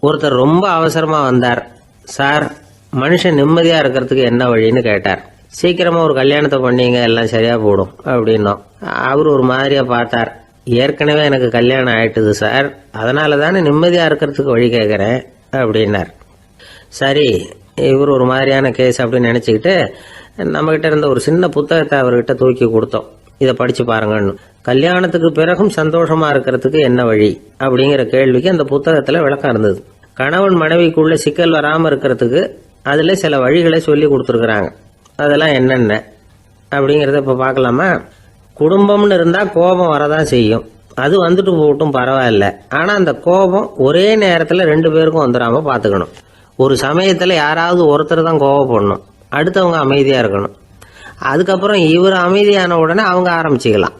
ஒருத்தர் ரொம்ப அவசரமா வந்தார். சார், மனுஷன் நிம்மதியா இருக்கிறதுக்கு என்ன வழின்னு கேட்டார். சீக்கிரமா ஒரு கல்யாணத்தை பண்ணீங்க, எல்லாம் சரியா போடும் அப்படின்னோம். அவர் ஒரு மாதிரியா பார்த்தார். ஏற்கனவே எனக்கு கல்யாணம் ஆயிட்டுது சார், அதனால தானே நிம்மதியா இருக்கிறதுக்கு வழி கேட்கறேன் அப்படின்னார். சரி, இவர் ஒரு மாதிரியான கேஸ் அப்படின்னு நினைச்சுக்கிட்டு நம்மகிட்ட இருந்த ஒரு சின்ன புத்தகத்தை அவர்கிட்ட தூக்கி கொடுத்தோம். இதை படிச்சு பாருங்கன்னு. கல்யாணத்துக்கு பிறகும் சந்தோஷமா இருக்கிறதுக்கு என்ன வழி அப்படிங்கிற கேள்விக்கு அந்த புத்தகத்துல விளக்கம் இருந்தது. கணவன் மனைவிக்குள்ள சிக்கல் வராம இருக்கிறதுக்கு அதுல சில வழிகளை சொல்லி கொடுத்துருக்குறாங்க. அதெல்லாம் என்னென்ன அப்படிங்கிறத இப்ப பார்க்கலாமா? குடும்பம்னு இருந்தா கோபம் வரதான் செய்யும். அது வந்துட்டு போகட்டும், பரவாயில்ல. ஆனா அந்த கோபம் ஒரே நேரத்துல 2 பேருக்கும் வந்துடாம பாத்துக்கணும். ஒரு சமயத்துல யாராவது ஒருத்தர் தான் கோபப்படணும், அடுத்தவங்க அமைதியா இருக்கணும். அதுக்கப்புறம் இவர் அமைதியான உடனே அவங்க ஆரம்பிச்சுக்கலாம்.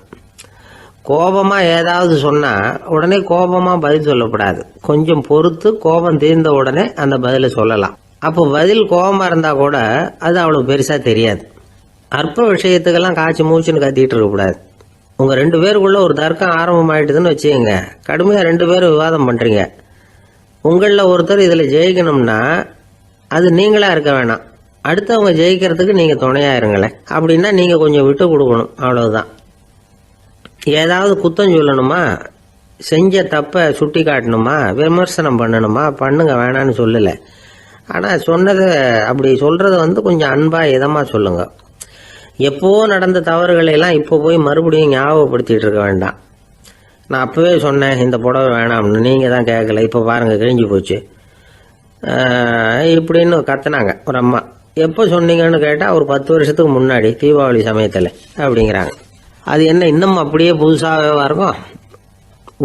கோபமா ஏதாவது சொன்னா உடனே கோபமா பதில் சொல்லக்கூடாது. கொஞ்சம் பொறுத்து கோபம் தீர்ந்த உடனே அந்த பதில சொல்லலாம். அப்போ பதில் கோபமா இருந்தா கூட அது அவ்வளவு பெருசா தெரியாது. அற்ப விஷயத்துக்கெல்லாம் காய்ச்சி மூச்சுன்னு கத்திட்டு இருக்கக்கூடாது. உங்க 2 பேருக்குள்ள ஒரு தர்க்கம் ஆரம்பமாயிட்டுதுன்னு வச்சுக்கோங்க. கடுமையா 2 பேரும் விவாதம் பண்றீங்க. உங்கள ஒருத்தர் இதுல ஜெயிக்கணும்னா அது நீங்களா இருக்க வேணாம், அடுத்தவங்க ஜெயிக்கிறதுக்கு நீங்க துணையா இருங்களேன். அப்படின்னா நீங்க கொஞ்சம் விட்டு கொடுக்கணும், அவ்வளவுதான். ஏதாவது குத்தம் சொல்லணுமா, செஞ்ச தப்ப சுட்டி காட்டணுமா, விமர்சனம் பண்ணணுமா, பண்ணுங்க, வேணான்னு சொல்லல. ஆனா சொன்னதை அப்படி சொல்றத கொஞ்சம் அன்பா இதமா சொல்லுங்க. எப்போ நடந்த தவறுகளை எல்லாம் இப்போ போய் மறுபடியும் ஞாபகப்படுத்திட்டு இருக்க வேண்டாம். நான் அப்பவே சொன்னேன் இந்த புடவை வேணாம்னு, நீங்க தான் கேட்கல, இப்ப பாருங்க கிழிஞ்சு போச்சு இப்படின்னு கத்துனாங்க ஒரு அம்மா. எப்போ சொன்னீங்கன்னு கேட்டா ஒரு 10 வருஷத்துக்கு முன்னாடி தீபாவளி சமயத்துல அப்படிங்கிறாங்க. அது என்ன இன்னும் அப்படியே புதுசாகவே இருக்கும்?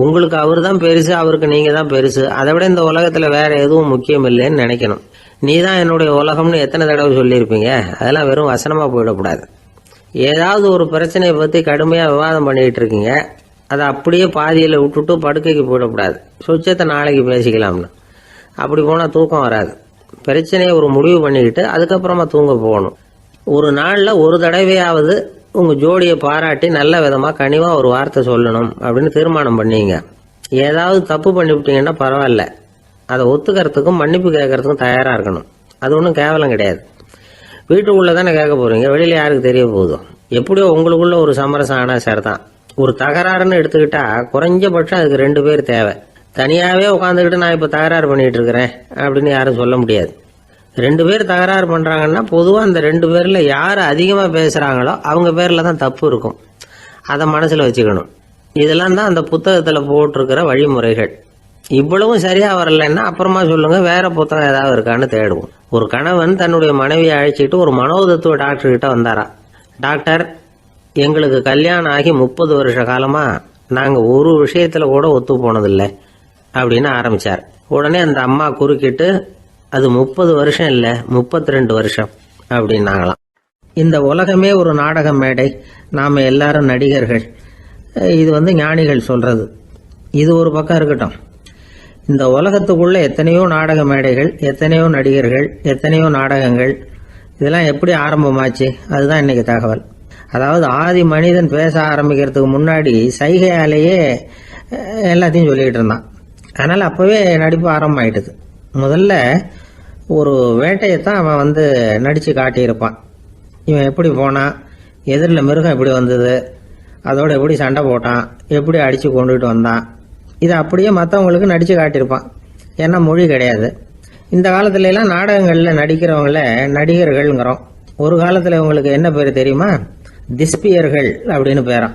உங்களுக்கு அவர் தான் பெருசு, அவருக்கு நீங்க தான் பெருசு. அதை விட இந்த உலகத்துல வேற எதுவும் முக்கியம் இல்லைன்னு நினைக்கணும். நீ தான் என்னுடைய உலகம்னு எத்தனை தடவை சொல்லியிருப்பீங்க? அதெல்லாம் வெறும் வசனமா போயிடக்கூடாது. ஏதாவது ஒரு பிரச்சனையை பத்தி கடுமையா விவாதம் பண்ணிட்டு இருக்கீங்க, அதை அப்படியே பாதியில விட்டுட்டு படுக்கைக்கு போயிடக்கூடாது. சொச்சத்தை நாளைக்கு பேசிக்கலாம்னு. அப்படி போனா தூக்கம் வராது. பிரச்சனையை ஒரு முடிவு பண்ணிக்கிட்டு அதுக்கப்புறமா தூங்க போகணும். ஒரு நாள்ல ஒரு தடவையாவது உங்க ஜோடியை பாராட்டி நல்ல விதமா கனிவா ஒரு வார்த்தை சொல்லணும் அப்படின்னு தீர்மானம் பண்ணீங்க. ஏதாவது தப்பு பண்ணிவிட்டீங்கன்னா பரவாயில்ல, அதை ஒத்துக்கிறதுக்கும் மன்னிப்பு கேட்கறதுக்கும் தயாரா இருக்கணும். அது ஒன்றும் கேவலம் கிடையாது. வீட்டுக்குள்ள தானே கேட்க போறீங்க, வெளியில யாருக்கு தெரிய போதும்? எப்படியோ உங்களுக்குள்ள ஒரு சமரசம் ஆனா சரிதான். ஒரு தகராறுன்னு எடுத்துக்கிட்டா குறைஞ்சபட்சம் அதுக்கு 2 பேர் தேவை. தனியாவே உட்காந்துக்கிட்டு நான் இப்ப தகராறு பண்ணிட்டு இருக்கிறேன் அப்படின்னு யாரும் சொல்ல முடியாது. 2 பேர் தகராறு பண்றாங்கன்னா பொதுவா அந்த 2 பேர்ல யாரு அதிகமா பேசுறாங்களோ அவங்க பேர்ல தான் தப்பு இருக்கும். அதை மனசுல வச்சுக்கணும். இதெல்லாம் தான் அந்த புத்தகத்துல போட்டிருக்கிற வழிமுறைகள். இவ்வளவும் சரியா வரலன்னா அப்புறமா சொல்லுங்க, வேற புத்தகம் ஏதாவது இருக்கான்னு தேடுவோம். ஒரு கணவன் தன்னுடைய மனைவியை அழைச்சிட்டு ஒரு மனோதத்துவ டாக்டர் கிட்ட வந்தாரா. டாக்டர், எங்களுக்கு கல்யாணம் ஆகி 30 வருஷ காலமா நாங்க ஒரு விஷயத்துல கூட ஒத்து போனதில்லை அப்படின்னு ஆரம்பிச்சார். உடனே அந்த அம்மா குறுக்கிட்டு, அது 30 வருஷம் இல்ல 32 வருஷம் அப்படின்னாங்களாம். இந்த உலகமே ஒரு நாடக மேடை, நாம எல்லாரும் நடிகர்கள். இது ஞானிகள் சொல்றது. இது ஒரு பக்கம் இருக்கட்டும். இந்த உலகத்துக்குள்ள எத்தனையோ நாடக மேடைகள், எத்தனையோ நடிகர்கள், எத்தனையோ நாடகங்கள், இதெல்லாம் எப்படி ஆரம்பமாச்சு? அதுதான் இன்னைக்கு தகவல். அதாவது ஆதி மனிதன் பேச ஆரம்பிக்கிறதுக்கு முன்னாடி சைகையாலேயே எல்லாத்தையும் சொல்லிக்கிட்டு இருந்தான். அதனால அப்பவே நடிப்பு ஆரம்பமாயிட்டுது. முதல்ல ஒரு வேட்டையத்தான் அவன் நடிச்சு காட்டியிருப்பான். இவன் எப்படி போனான், எதிரில் மிருகம் எப்படி வந்தது, அதோட எப்படி சண்டை போட்டான், எப்படி அடிச்சு கொண்டுகிட்டு வந்தான், இதை அப்படியே மற்றவங்களுக்கு நடிச்சு காட்டியிருப்பான். ஏன்னா மொழி கிடையாது. இந்த காலத்துல எல்லாம் நாடகங்கள்ல நடிக்கிறவங்கள நடிகர்கள்ங்கிறோம். ஒரு காலத்துல இவங்களுக்கு என்ன பேர் தெரியுமா? திஸ்பியர்கள் அப்படின்னு பேராம்.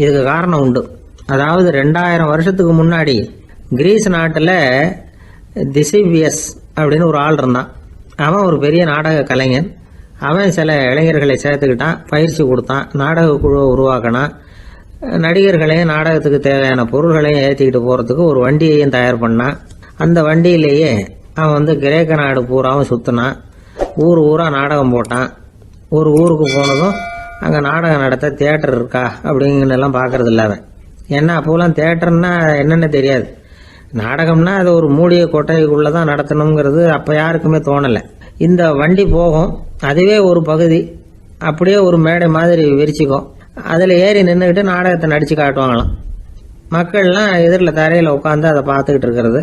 இதுக்கு காரணம் உண்டு. அதாவது 2000 வருஷத்துக்கு முன்னாடி கிரீஸ் நாட்டுல திசிபியஸ் அப்படின்னு ஒரு ஆள் இருந்தான். அவன் ஒரு பெரிய நாடக கலைஞன். அவன் சில இளைஞர்களை சேர்த்துக்கிட்டான், பயிற்சி கொடுத்தான், நாடக குழுவை உருவாக்கினான். நடிகர்களையும் நாடகத்துக்கு தேவையான பொருள்களையும் ஏற்றிக்கிட்டு போறதுக்கு ஒரு வண்டியையும் தயார் பண்ணான். அந்த வண்டியிலேயே அவன் கிரேக்க நாடு பூராவும் சுத்தினான். ஊர் ஊரா நாடகம் போட்டான். ஒரு ஊருக்கு போனதும் அங்க நாடகம் நடத்த தியேட்டர் இருக்கா அப்படிங்கலாம் பாக்குறது இல்ல அவன். ஏன்னா அப்போலாம் தியேட்டர்னா என்னன்னு தெரியாது. நாடகம்னா அது ஒரு மூடிய கொட்டைக்குள்ளதான் நடத்தணுங்கிறது அப்ப யாருக்குமே தோணல. இந்த வண்டி போகும், அதுவே ஒரு பகுதி அப்படியே ஒரு மேடை மாதிரி விரிச்சுக்கும். அதுல ஏறி நின்றுகிட்டு நாடகத்தை நடிச்சு காட்டுவாங்களாம். மக்கள்லாம் எதிரில் தரையில உட்காந்து அதை பார்த்துக்கிட்டு இருக்கிறது.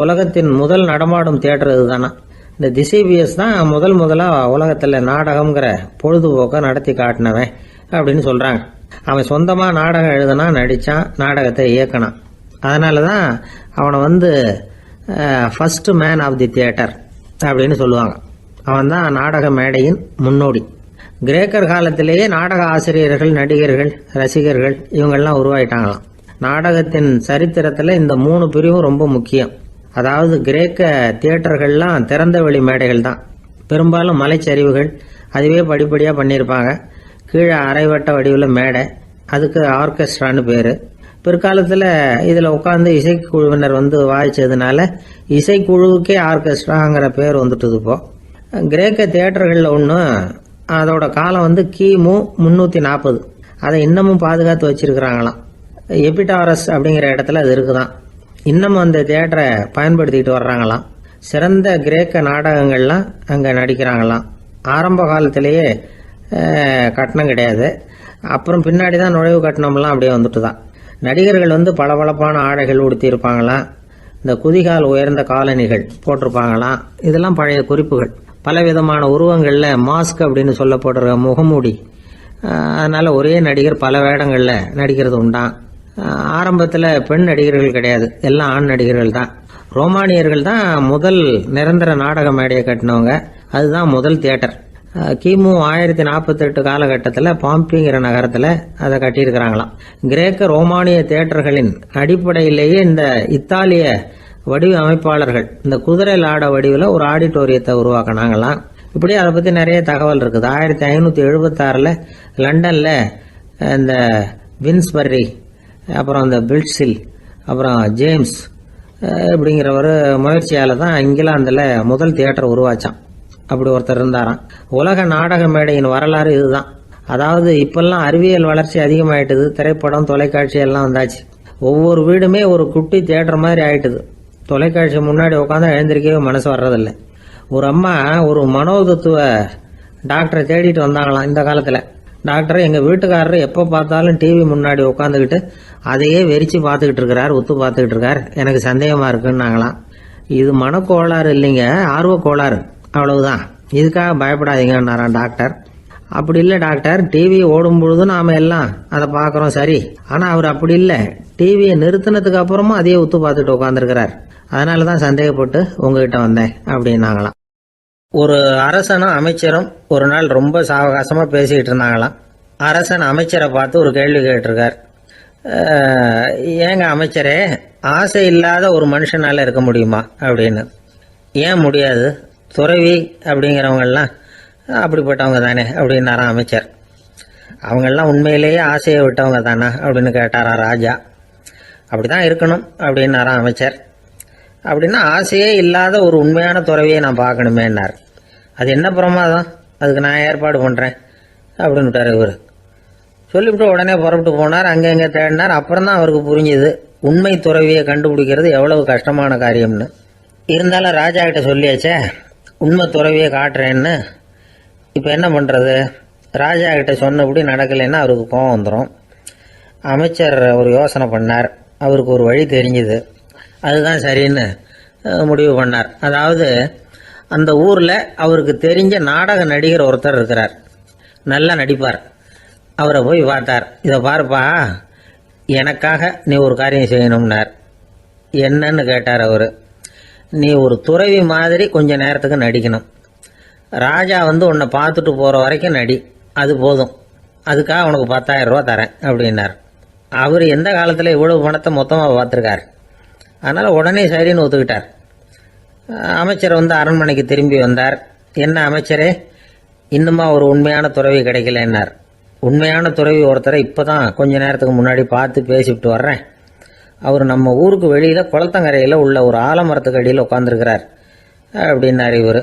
உலகத்தின் முதல் நடமாடும் தியேட்டர் இதுதானா. இந்த திசைபிஎஸ் தான் முதலா உலகத்துல நாடகம்ங்கிற பொழுதுபோக்க நடத்தி காட்டினவன் அப்படின்னு சொல்றாங்க. அவன் சொந்தமா நாடகம் எழுதுனா, நடிச்சான், நாடகத்தை இயக்கினான். அதனாலதான் அவனை first man of the theatre அப்படின்னு சொல்லுவாங்க. அவன் தான் நாடக மேடையின் முன்னோடி. கிரேக்கர் காலத்திலேயே நாடக ஆசிரியர்கள், நடிகர்கள், ரசிகர்கள் இவங்கெல்லாம் உருவாயிட்டாங்களாம். நாடகத்தின் சரித்திரத்தில் இந்த 3 பிரிவும் ரொம்ப முக்கியம். அதாவது கிரேக்க தியேட்டர்கள்லாம் திறந்த வெளி மேடைகள் தான். பெரும்பாலும் மலைச்சரிவுகள், அதுவே படிப்படியாக பண்ணியிருப்பாங்க. கீழே அரைவட்ட வடிவில் மேடை, அதுக்கு ஆர்கெஸ்ட்ரான்னு பேர். பிற்காலத்தில் இதில் உட்காந்து இசைக்குழுவினர் வாய்ச்சதுனால இசைக்குழுவுக்கே ஆர்கெஸ்ட்ராங்கிற பேர் வந்துட்டுது. இப்போ கிரேக்க தியேட்டர்களில் ஒன்று, அதோட காலம் கிமு 340. அதை இன்னமும் பாதுகாத்து வச்சிருக்கிறாங்களாம். எபிடாரஸ் அப்படிங்கிற இடத்துல அது இருக்குதான். இன்னமும் அந்த தியேட்டரை பயன்படுத்திட்டு வர்றாங்களாம். சிறந்த கிரேக்க நாடகங்கள்லாம் அங்கே நடிக்கிறாங்களாம். ஆரம்ப காலத்திலேயே கட்டணம் கிடையாது. அப்புறம் பின்னாடி தான் நுழைவு கட்டணம்லாம் அப்படியே வந்துட்டு தான். நடிகர்கள் பளபளப்பான ஆடைகள் உடுத்தியிருப்பாங்களாம். இந்த குதிகால் உயர்ந்த காலணிகள் போட்டிருப்பாங்களாம். இதெல்லாம் பழைய குறிப்புகள். பலவிதமான உருவங்களில் மாஸ்க் அப்படின்னு சொல்லப்படுற முகமூடி. அதனால ஒரே நடிகர் பல வேடங்களில் நடிக்கிறது உண்டான். ஆரம்பத்தில் பெண் நடிகர்கள் கிடையாது, எல்லாம் ஆண் நடிகர்கள் தான். ரோமானியர்கள் தான் முதல் நிரந்தர நாடக மேடையை கட்டினவங்க. அதுதான் முதல் தியேட்டர். கிமு 1048 காலகட்டத்தில் பாம்பிங்கிற நகரத்தில் அதை கட்டியிருக்கிறாங்களாம். கிரேக்க ரோமானிய தியேட்டர்களின் அடிப்படையிலேயே இந்த இத்தாலிய வடிவ அமைப்பாளர்கள் இந்த குதிரை லாட வடிவில் ஒரு ஆடிட்டோரியத்தை உருவாக்கினாங்களாம். இப்படி அதை பற்றி நிறைய தகவல் இருக்குது. 1576 லண்டனில் இந்த வின்ஸ்பர்ரி, அப்புறம் இந்த பில்ட்ஸில், அப்புறம் ஜேம்ஸ் இப்படிங்கிற ஒரு முயற்சியால் தான் இங்கிலாந்தில் முதல் தியேட்டர் உருவாச்சான். அப்படி ஒருத்தர் இருந்தாராம். உலக நாடக மேடையின் வரலாறு இதுதான். அதாவது இப்பெல்லாம் அறிவியல் வளர்ச்சி அதிகமாயிட்டுது. திரைப்படம், தொலைக்காட்சி எல்லாம் வந்தாச்சு. ஒவ்வொரு வீடுமே ஒரு குட்டி தியேட்டர் மாதிரி ஆயிட்டுது. தொலைக்காட்சி முன்னாடி உட்காந்து எழுந்திருக்கவே மனசு வர்றதில்லை. ஒரு அம்மா ஒரு மனோதத்துவ டாக்டரை தேடிட்டு வந்தாங்களாம் இந்த காலத்தில். டாக்டர், எங்கள் வீட்டுக்காரர் எப்போ பார்த்தாலும் டிவி முன்னாடி உட்காந்துக்கிட்டு அதையே வெறிச்சு பார்த்துக்கிட்டு இருக்கிறார், உத்து பார்த்துக்கிட்டு இருக்கார், எனக்கு சந்தேகமாக இருக்குன்னாங்களாம். இது மனக்கோளாறு இல்லைங்க, ஆர்வ கோளாறு, அவ்வளவுதான், இதுக்காக பயப்படாதீங்கன்னாராம் டாக்டர். அப்படி இல்லை டாக்டர், டிவி ஓடும் பொழுது நாம எல்லாம் அதை பார்க்குறோம் சரி, ஆனால் அவர் அப்படி இல்லை, டிவியை நிறுத்தினதுக்கு அப்புறமும் அதையே உத்து பார்த்துட்டு உட்காந்துருக்கிறார், அதனால தான் சந்தேகப்பட்டு உங்ககிட்ட வந்தேன் அப்படின்னாங்களாம். ஒரு அரசனும் அமைச்சரும் ஒரு நாள் ரொம்ப சாவகாசமாக பேசிக்கிட்டு இருந்தாங்களாம். அரசன் அமைச்சரை பார்த்து ஒரு கேள்வி கேட்டிருக்கார். ஏங்க அமைச்சரே, ஆசை இல்லாத ஒரு மனுஷனால இருக்க முடியுமா அப்படின்னு. ஏன் முடியாது, துறவி அப்படிங்கிறவங்கெல்லாம் அப்படிப்பட்டவங்க தானே அப்படின்னாராம் அமைச்சர். அவங்கெல்லாம் உண்மையிலேயே ஆசையை விட்டவங்க தானா அப்படின்னு கேட்டாராம் ராஜா. அப்படி தான் இருக்கணும் அப்படின்னாராம் அமைச்சர். அப்படின்னா ஆசையே இல்லாத ஒரு உண்மையான துறவியை நான் பார்க்கணுமேன்னார். அது என்ன பிரமாதம், அதுக்கு நான் ஏற்பாடு பண்ணுறேன் அப்படின்னு விட்டார் இவர். சொல்லிவிட்டு உடனே புறப்பட்டு போனார். அங்கே எங்கே தேடினார். அப்புறம் தான் அவருக்கு புரிஞ்சுது உண்மை துறவியை கண்டுபிடிக்கிறது எவ்வளவு கஷ்டமான காரியம்னு. இருந்தாலும் ராஜா கிட்ட சொல்லியாச்சே, உண்மை துறவியை காட்டுறேன்னு. இப்போ என்ன பண்ணுறது? ராஜா கிட்ட சொன்னபடி நடக்கலைன்னா அவருக்கு கோபம் வந்துடும். அமைச்சர் ஒரு யோசனை பண்ணார். அவருக்கு ஒரு வழி தெரிஞ்சுது. அதுதான் சரின்னு முடிவு பண்ணார். அதாவது அந்த ஊரில் அவருக்கு தெரிஞ்ச நாடக நடிகர் ஒருத்தர் இருக்கிறார், நல்லா நடிப்பார். அவரை போய் பார்த்தார். இதை பாருப்பா, எனக்காக நீ ஒரு காரியம் செய்யணும்னார். என்னன்னு கேட்டார் அவர். நீ ஒரு துறவி மாதிரி கொஞ்ச நேரத்துக்கு நடிக்கணும். ராஜா உன்னை பார்த்துட்டு போகிற வரைக்கும் நடி, அது போதும். அதுக்காக உனக்கு 10,000 ரூபா தரேன் அப்படின்னார். அவர் எந்த காலத்தில் இவ்வளவு பணத்தை மொத்தமாக பார்த்துருக்கார். அதனால் உடனே சரின்னு ஒத்துக்கிட்டார். அமைச்சர் அரண்மனைக்கு திரும்பி வந்தார். என்ன அமைச்சரே, இன்னுமா ஒரு உண்மையான துறவி கிடைக்கலன்னார். உண்மையான துறவி ஒருத்தரை இப்போ தான் கொஞ்ச நேரத்துக்கு முன்னாடி பார்த்து பேசிவிட்டு வர்றேன். அவர் நம்ம ஊருக்கு வெளியில் குளத்தங்கரையில் உள்ள ஒரு ஆலமரத்துக்கு அடியில் உட்காந்துருக்கிறார் அப்படின்னார் இவர்.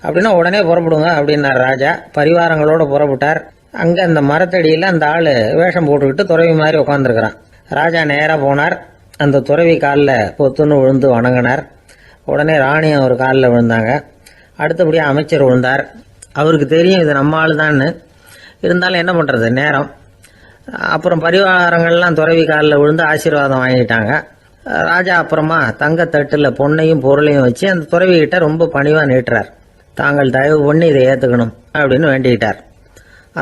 அப்படின்னா உடனே புறப்படுங்க அப்படின்னார் ராஜா. பரிவாரங்களோடு புறப்பட்டார். அங்கே அந்த மரத்தடியில் அந்த ஆள் வேஷம் போட்டுக்கிட்டு துறவி மாதிரி உட்காந்துருக்கிறான். ராஜா நேராக போனார். அந்த துறவி காலில் பொத்துன்னு விழுந்து வணங்கினார். உடனே ராணியும் அவர் காலில் விழுந்தாங்க. அடுத்தபடியாக அமைச்சர் விழுந்தார். அவருக்கு தெரியும் இது நம்ம ஆள் தான்னு. இருந்தாலும் என்ன பண்ணுறது, நேரம். அப்புறம் பரிவாரங்கள்லாம் துறவி காலில் விழுந்து ஆசீர்வாதம் வாங்கிட்டாங்க. ராஜா அப்புறமா தங்கத்தட்டில் பொண்ணையும் பொருளையும் வச்சு அந்த துறவிகிட்ட ரொம்ப பணிவாக நீட்டுறார். தாங்கள் தயவு பண்ணி இதை ஏற்றுக்கணும் அப்படின்னு வேண்டிக்கிட்டார்.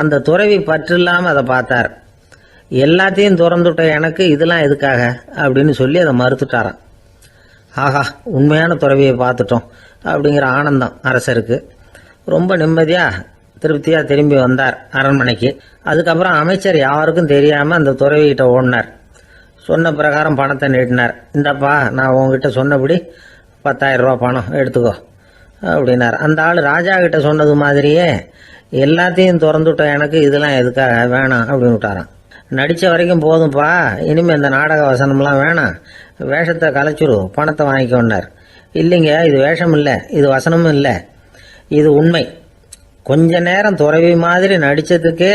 அந்த துறவி பற்றில்லாமல் அதை பார்த்தார். எல்லாத்தையும் திறந்துட்ட எனக்கு இதெல்லாம் எதுக்காக அப்படின்னு சொல்லி அதை மறுத்துட்டாராம். ஆஹா, உண்மையான துறவியை பார்த்துட்டோம் அப்படிங்கிற ஆனந்தம் அரசருக்கு. ரொம்ப நிம்மதியாக திருப்தியாக திரும்பி வந்தார் அரண்மனைக்கு. அதுக்கப்புறம் அமைச்சர் யாருக்கும் தெரியாமல் அந்த துறவிகிட்ட ஓடினார். சொன்ன பிரகாரம் பணத்தை நீட்டினார். இந்தப்பா, நான் உங்ககிட்ட சொன்னபடி 10,000 ரூபா பணம் எடுத்துக்கோ அப்படின்னார். அந்த ஆள் ராஜா கிட்ட சொன்னது மாதிரியே எல்லாத்தையும் திறந்துட்ட எனக்கு இதெல்லாம் எதுக்காக வேணாம் அப்படின்னு விட்டாரான். நடித்த வரைக்கும் போதும்ப்பா, இனிமேல் இந்த நாடக வசனம்லாம் வேணாம், வேஷத்தை கலைச்சிரு, பணத்தை வாங்கிக்கோன்னார். இல்லைங்க, இது வேஷம் இல்லை, இது வசனமும் இல்லை, இது உண்மை. கொஞ்ச நேரம் துறவி மாதிரி நடித்ததுக்கே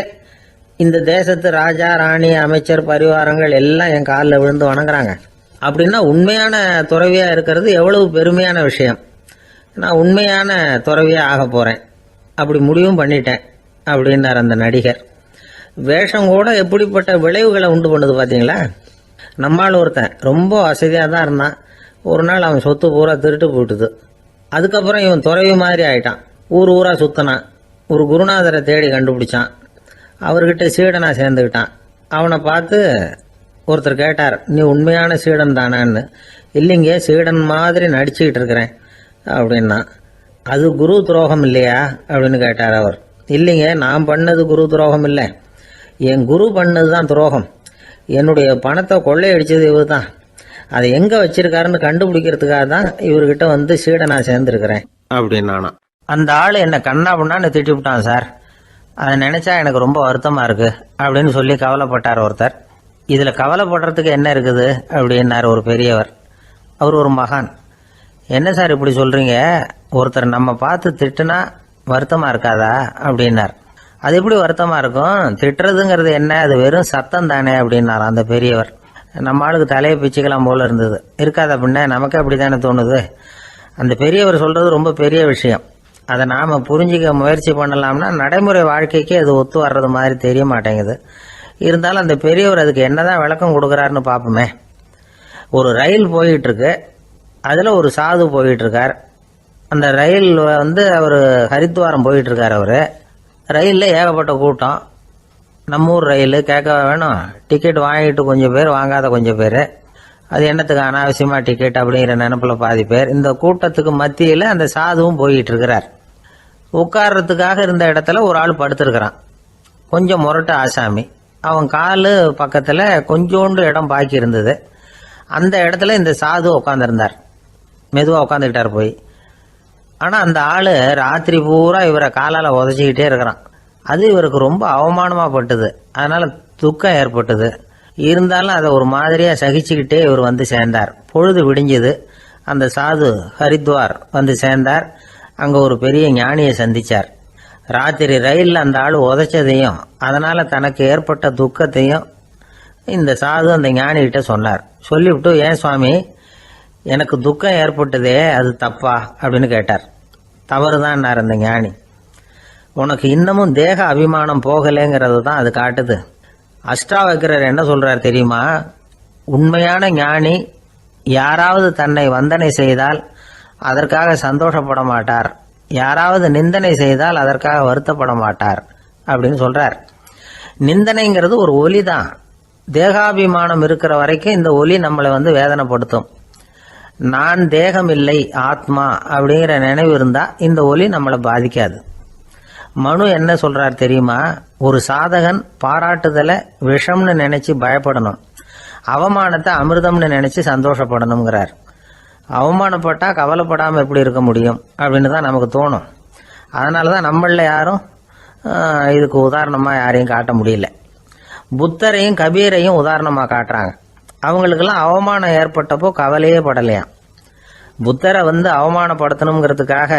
இந்த தேசத்து ராஜா, ராணி, அமைச்சர், பரிவாரங்கள் எல்லாம் என் காலில் விழுந்து வணங்குறாங்க. அப்படின்னா உண்மையான துறவியாக இருக்கிறது எவ்வளவு பெருமையான விஷயம். நான் உண்மையான துறவியாக ஆக போகிறேன், அப்படி முடிவும் பண்ணிட்டேன் அப்படின்னார் அந்த நடிகர். வேஷம் கூட எப்படிப்பட்ட விளைவுகளை உண்டு பண்ணுது பார்த்தீங்களா. நம்மால் ஒருத்தன் ரொம்ப வசதியாக தான் இருந்தான். ஒரு நாள் அவன் சொத்து பூரா திருட்டு போட்டுது. அதுக்கப்புறம் இவன் துறவி மாதிரி ஆயிட்டான். ஊர் ஊராக சுற்றினான். ஒரு குருநாதரை தேடி கண்டுபிடிச்சான். அவர்கிட்ட சீடனா சேர்ந்துக்கிட்டான். அவனை பார்த்து ஒருத்தர் கேட்டார், நீ உண்மையான சீடன் தானான்னு. இல்லைங்க, சீடன் மாதிரி நடிச்சுக்கிட்டு இருக்கிறேன் அப்படின்னா. அது குரு துரோகம் இல்லையா அப்படின்னு கேட்டார் அவர். இல்லைங்க, நான் பண்ணது குரு துரோகம் இல்லை, என் குரு பண்ணது தான் துரோகம். என்னுடைய பணத்தை கொள்ளையடிச்சது இவர் தான். அதை எங்கே வச்சிருக்காருன்னு கண்டுபிடிக்கிறதுக்காக தான் இவர்கிட்ட வந்து சீடனா சேர்ந்துருக்கிறேன் அப்படின்னானா. அந்த ஆள் என்னை கண்ணா பண்ணான்னு திட்டி விட்டான் சார். அதை நினைச்சா எனக்கு ரொம்ப வருத்தமாக இருக்கு அப்படின்னு சொல்லி கவலைப்பட்டார் ஒருத்தர். இதில் கவலைப்படுறதுக்கு என்ன இருக்குது அப்படின்னார் ஒரு பெரியவர். அவர் ஒரு மகான். என்ன சார் இப்படி சொல்கிறீங்க, ஒருத்தர் நம்ம பார்த்து திட்டுனா வருத்தமாக இருக்காதா அப்படின்னார். அது எப்படி வருத்தமாக இருக்கும், திட்டுறதுங்கிறது என்ன, அது வெறும் சத்தம் தானே அப்படின்னார் அந்த பெரியவர். நம்ம ஆளுக்கு தலையை பிச்சுக்கலாம் போல இருந்தது. இருக்காத அப்படின்னா நமக்கே அப்படி தானே தோணுது. அந்த பெரியவர் சொல்கிறது ரொம்ப பெரிய விஷயம். அதை நாம் புரிஞ்சிக்க முயற்சி பண்ணலாம்னா நடைமுறை வாழ்க்கைக்கு அது ஒத்து வர்றது மாதிரி தெரிய மாட்டேங்குது. இருந்தாலும் அந்த பெரியவர் அதுக்கு என்னதான் விளக்கம் கொடுக்குறாருன்னு பார்ப்போமே. ஒரு ரயில் போயிட்டுருக்கு, அதில் ஒரு சாது போயிட்டுருக்கார். அந்த ரயில் அவர் ஹரித்வாரம் போயிட்டுருக்கார். அவர் ரயிலில் ஏகப்பட்ட கூட்டம். நம்ம ஊர் ரயில் கேட்க வேணும், டிக்கெட் வாங்கிட்டு கொஞ்சம் பேர், வாங்காத கொஞ்சம் பேர். அது என்னத்துக்கு அனாவசியமாக டிக்கெட் அப்படிங்கிற நினப்பில் பாதி பேர். இந்த கூட்டத்துக்கு மத்தியில் அந்த சாதுவும் போயிட்டு இருக்கிறார். உட்கார்றதுக்காக இருந்த இடத்துல ஒரு ஆள் படுத்திருக்கிறான். கொஞ்சம் முரட்டு ஆசாமி. அவன் காலு பக்கத்தில் கொஞ்சோண்டு இடம் பாக்கி இருந்தது. அந்த இடத்துல இந்த சாது உட்காந்துருந்தார். மெதுவாக உட்காந்துக்கிட்டார் போய். ஆனால் அந்த ஆள் ராத்திரி பூரா இவரை காலால் உதச்சிக்கிட்டே இருக்கிறான். அது இவருக்கு ரொம்ப அவமானமாக பட்டுது. அதனால் துக்கம் ஏற்பட்டது. இருந்தாலும் அதை ஒரு மாதிரியாக சகிச்சுக்கிட்டே இவர் வந்து சேர்ந்தார். பொழுது விடிஞ்சது. அந்த சாது ஹரித்வார் வந்து சேர்ந்தார். அங்கே ஒரு பெரிய ஞானியை சந்திச்சார். ராத்திரி ரயிலில் அந்த ஆள் உதைச்சதையும் அதனால் தனக்கு ஏற்பட்ட துக்கத்தையும் இந்த சாது அந்த ஞானிகிட்ட சொன்னார். சொல்லிவிட்டு, ஏன் சுவாமி, எனக்கு துக்கம் ஏற்பட்டதே அது தப்பா அப்படின்னு கேட்டார். தவறுதான்னார் அந்த ஞானி. உனக்கு இன்னமும் தேக அபிமானம் போகலைங்கிறது தான் அது காட்டுது. அஷ்டாவக்கிரர் என்ன சொல்றார் தெரியுமா? உண்மையான ஞானி யாராவது தன்னை வந்தனை செய்தால் அதற்காக சந்தோஷப்பட மாட்டார், யாராவது நிந்தனை செய்தால் அதற்காக வருத்தப்பட மாட்டார் அப்படின்னு சொல்றார். நிந்தனைங்கிறது ஒரு ஒலி தான். தேகாபிமானம் இருக்கிற வரைக்கும் இந்த ஒலி நம்மளை வேதனைப்படுத்தும். நான் தேகம் இல்லை, ஆத்மா அப்படிங்கிற நினைவு இருந்தா இந்த ஒலி நம்மளை பாதிக்காது. மனு என்ன சொல்றார் தெரியுமா? ஒரு சாதகன் பாராட்டுதலை விஷம்னு நினைச்சு பயப்படணும், அவமானத்தை அமிர்தம்னு நினைச்சு சந்தோஷப்படணுங்கிறார். அவமானப்பட்டா கவலைப்படாமல் எப்படி இருக்க முடியும் அப்படின்னு தான் நமக்கு தோணும். அதனால தான் நம்மள யாரும் இதுக்கு உதாரணமாக யாரையும் காட்ட முடியல. புத்தரையும் கபீரையும் உதாரணமாக காட்டுறாங்க. அவங்களுக்கெல்லாம் அவமானம் ஏற்பட்டப்போ கவலையே படலையாம். புத்தரை அவமானப்படுத்தணுங்கிறதுக்காக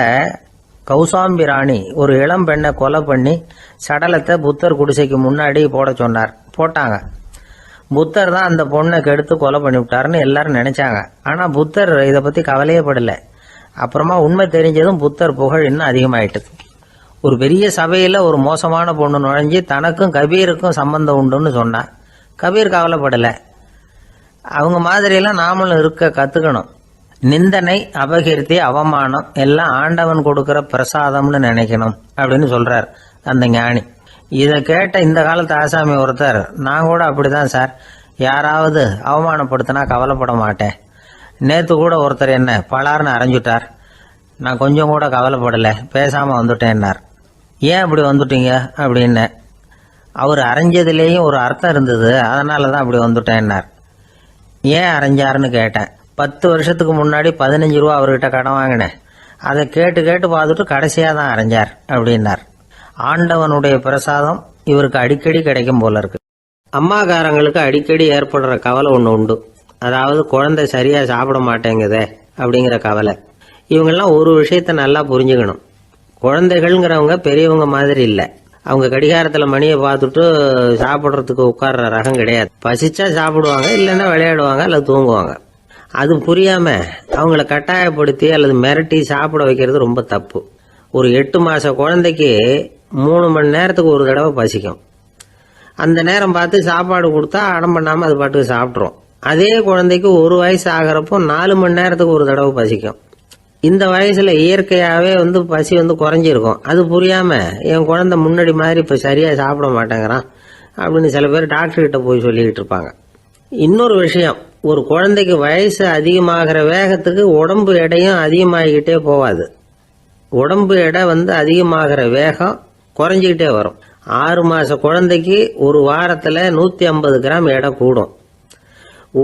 கௌசாம்பி ராணி ஒரு இளம் பெண்ணை கொலை பண்ணி சடலத்தை புத்தர் குடிசைக்கு முன்னாடி போட சொன்னார். போட்டாங்க. புத்தர் தான் அந்த பொண்ணை கெடுத்து கொலை பண்ணி விட்டாருன்னு எல்லாரும் நினைச்சாங்க. ஆனால் புத்தர் இதை பற்றி கவலையே படலை. அப்புறமா உண்மை தெரிஞ்சதும் புத்தர் புகழ் இன்னும் அதிகமாயிட்டது. ஒரு பெரிய சபையில் ஒரு மோசமான பொண்ணு நுழைஞ்சி தனக்கும் கபீருக்கும் சம்பந்தம் உண்டுன்னு சொன்னார். கபீர் கவலைப்படலை. அவங்க மாதிரியெல்லாம் நாமளும் இருக்க கத்துக்கணும். நிந்தனை, அபகீர்த்தி, அவமானம் எல்லாம் ஆண்டவன் கொடுக்கிற பிரசாதம்னு நினைக்கணும் அப்படின்னு சொல்றார் அந்த ஞானி. இதை கேட்ட இந்த காலத்து ஆசாமி ஒருத்தர், நான் கூட அப்படிதான் சார், யாராவது அவமானப்படுத்தினா கவலைப்பட மாட்டேன். நேத்து கூட ஒருத்தர் என்ன பலார்னு அரைஞ்சுட்டார், நான் கொஞ்சம் கூட கவலைப்படலை, பேசாம வந்துட்டேன்னார். ஏன் அப்படி வந்துட்டீங்க அப்படின்னு. அவர் அரைஞ்சதுலேயும் ஒரு அர்த்தம் இருந்தது, அதனால தான் அப்படி வந்துட்டேன்னார். ஏன் அரைஞ்சாருன்னு கேட்டேன். 10 வருஷத்துக்கு முன்னாடி 15 ரூபா அவர்கிட்ட கடன் வாங்கினேன், அதை கேட்டு கேட்டு பார்த்துட்டு கடைசியாக தான் அரைஞ்சார் அப்படின்னார். ஆண்டவனுடைய பிரசாதம் இவருக்கு அடிக்கடி கிடைக்கும் போல இருக்கு. அம்மாக்காரங்களுக்கு அடிக்கடி ஏற்படுற கவலை ஒன்று உண்டு, அதாவது குழந்தை சரியா சாப்பிட மாட்டேங்குதே அப்படிங்கிற கவலை. இவங்கெல்லாம் ஒரு விஷயத்த நல்லா புரிஞ்சுக்கணும். குழந்தைகள்ங்கிறவங்க பெரியவங்க மாதிரி இல்லை. அவங்க கடிகாரத்தில் மணியை பார்த்துட்டு சாப்பிட்றதுக்கு உட்கார்ற ரகம் கிடையாது. பசிச்சா சாப்பிடுவாங்க, இல்லைன்னா விளையாடுவாங்க அல்லது தூங்குவாங்க. அது புரியாம அவங்கள கட்டாயப்படுத்தி அல்லது மிரட்டி சாப்பிட வைக்கிறது ரொம்ப தப்பு. ஒரு 8 மாச குழந்தைக்கு 3 மணி நேரத்துக்கு ஒரு தடவை பசிக்கும். அந்த நேரம் பார்த்து சாப்பாடு கொடுத்தா அடம் பண்ணாம அது பாட்டுக்கு சாப்பிட்றோம். அதே குழந்தைக்கு 1 வயசு ஆகிறப்போ 4 மணி நேரத்துக்கு ஒரு தடவை பசிக்கும். இந்த வயசுல இயற்கையாவே பசி குறைஞ்சிருக்கும். அது புரியாம என் குழந்தை முன்னாடி மாதிரி இப்ப சரியா சாப்பிட மாட்டேங்கிறான் அப்படின்னு சில பேர் டாக்டர் கிட்ட போய் சொல்லிக்கிட்டு இருப்பாங்க. இன்னொரு விஷயம், ஒரு குழந்தைக்கு வயசு அதிகமாகிற வேகத்துக்கு உடம்பு எடையும் அதிகமாகிக்கிட்டே போவாது. உடம்பு எடை அதிகமாகிற வேகம் குறைஞ்சிக்கிட்டே வரும். 6 மாச குழந்தைக்கு ஒரு வாரத்துல 150 கிராம் எடை கூடும்.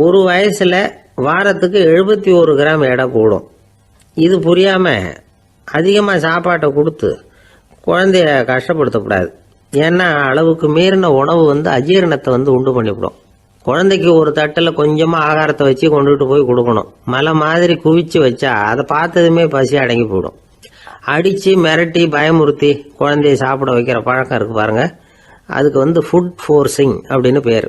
ஒரு வயசுல வாரத்துக்கு 71 கிராம் எடை கூடும். இது புரியாம அதிகமா சாப்பாட்டை கொடுத்து குழந்தைய கஷ்டப்படுத்தக்கூடாது. ஏன்னா அளவுக்கு மீறின உணவு அஜீரணத்தை உண்டு பண்ணிவிடும். குழந்தைக்கு ஒரு தட்டில் கொஞ்சமா ஆகாரத்தை வச்சு கொண்டுகிட்டு போய் கொடுக்கணும். மலை மாதிரி குவிச்சு வச்சா அதை பார்த்ததுமே பசி அடங்கி போயிடும். அடிச்சு மிரட்டி பயமுறுத்தி குழந்தைய சாப்பிட வைக்கிற பழக்கம் இருக்கு பாருங்க, அதுக்கு ஃபுட் ஃபோர்சிங் அப்படின்னு பேரு.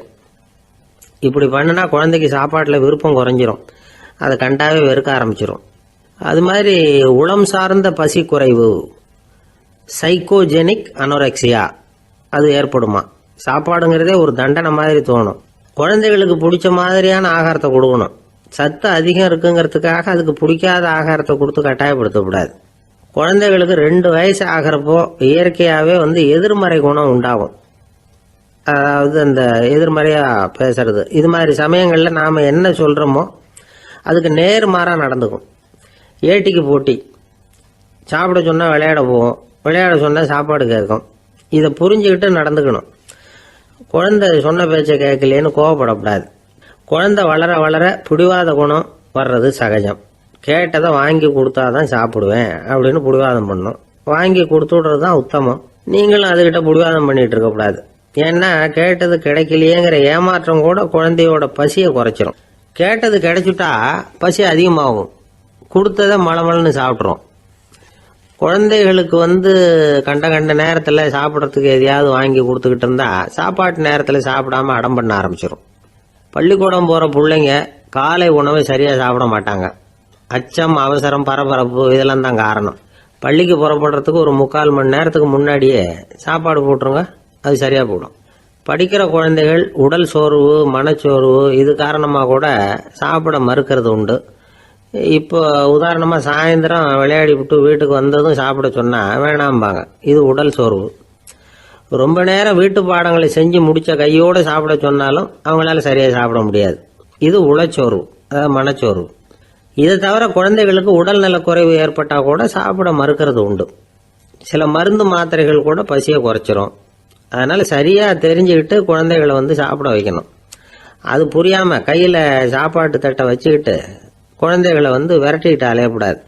இப்படி பண்ணுனா குழந்தைக்கு சாப்பாட்டில் விருப்பம் குறைஞ்சிரும், அதை கண்டாவே வெறுக்க ஆரம்பிச்சிடும். அது மாதிரி உளம் சார்ந்த பசி குறைவு, சைக்கோஜெனிக் அனோரெக்சியா, அது ஏற்படுமா. சாப்பாடுங்கிறதே ஒரு தண்டனை மாதிரி தோணும். குழந்தைகளுக்கு பிடிச்ச மாதிரியான ஆகாரத்தை கொடுக்கணும். சத்து அதிகம் இருக்குங்கிறதுக்காக அதுக்கு பிடிக்காத ஆகாரத்தை கொடுத்து கட்டாயப்படுத்தக்கூடாது. குழந்தைகளுக்கு 2 வயசு ஆகிறப்போ இயற்கையாகவே எதிர்மறை குணம் உண்டாகும். அதாவது அந்த எதிர்மறையா பேசுறது. இது மாதிரி சமயங்களில் நாம் என்ன சொல்கிறோமோ அதுக்கு நேர்மாறாக நடந்துக்கும். ஏட்டிக்கு போட்டி, சாப்பிட சொன்னால் விளையாட போவோம், விளையாட சொன்னால் சாப்பாடு கேட்கும். இதை புரிஞ்சுக்கிட்டு நடந்துக்கணும். குழந்தை சொன்ன பேச்சை கேட்கலேன்னு கோவப்படக்கூடாது. குழந்தை வளர வளர பிடிவாத குணம் வர்றது சகஜம். கேட்டதை வாங்கி கொடுத்தாதான் சாப்பிடுவேன் அப்படின்னு பிடிவாதம் பண்ணும். வாங்கி கொடுத்துடுறது தான் உத்தமம். நீங்களும் அதுகிட்ட பிடிவாதம் பண்ணிட்டு இருக்கக்கூடாது. ஏன்னா கேட்டது கிடைக்கலையேங்கிற ஏமாற்றம் கூட குழந்தையோட பசியை குறைச்சிரும். கேட்டது கிடைச்சிட்டா பசி அதிகமாகும், கொடுத்ததை மளமளன்னு சாப்பிட்றோம். குழந்தைகளுக்கு கண்ட கண்ட நேரத்தில் சாப்பிட்றதுக்கு எதையாவது வாங்கி கொடுத்துக்கிட்டு இருந்தா சாப்பாட்டு நேரத்தில் சாப்பிடாம அடம் பண்ண ஆரம்பிச்சிடும். பள்ளிக்கூடம் போகிற பிள்ளைங்க காலை உணவை சரியாக சாப்பிட மாட்டாங்க. அச்சம், அவசரம், பரபரப்பு இதெல்லாம் தான் காரணம். பள்ளிக்கு புறப்படுறதுக்கு ஒரு 3/4 மணி நேரத்துக்கு முன்னாடியே சாப்பாடு போட்டுருங்க, அது சரியாக போடும். படிக்கிற குழந்தைகள் உடல் சோர்வு, மனச்சோர்வு இது காரணமாக கூட சாப்பிட மறுக்கிறது உண்டு. இப்போ உதாரணமாக சாயந்தரம் விளையாடி விட்டு வீட்டுக்கு வந்ததும் சாப்பிட சொன்னால் வேணாம்பாங்க. இது உடல் சோர்வு. ரொம்ப நேரம் வீட்டு பாடங்களை செஞ்சு முடித்த கையோடு சாப்பிட சொன்னாலும் அவங்களால சரியாக சாப்பிட முடியாது. இது உளச்சோர்வு, அதாவது மனச்சோர்வு. இதை தவிர குழந்தைகளுக்கு உடல் நலக்குறைவு ஏற்பட்டால் கூட சாப்பிட மறுக்கிறது உண்டு. சில மருந்து மாத்திரைகள் கூட பசியை குறைச்சிரும். அதனால் சரியாக தெரிஞ்சுக்கிட்டு குழந்தைகளை சாப்பிட வைக்கணும். அது புரியாமல் கையில் சாப்பாட்டு தட்டை வச்சுக்கிட்டு குழந்தைகளை விரட்டிக்கிட்டு அலையக்கூடாது.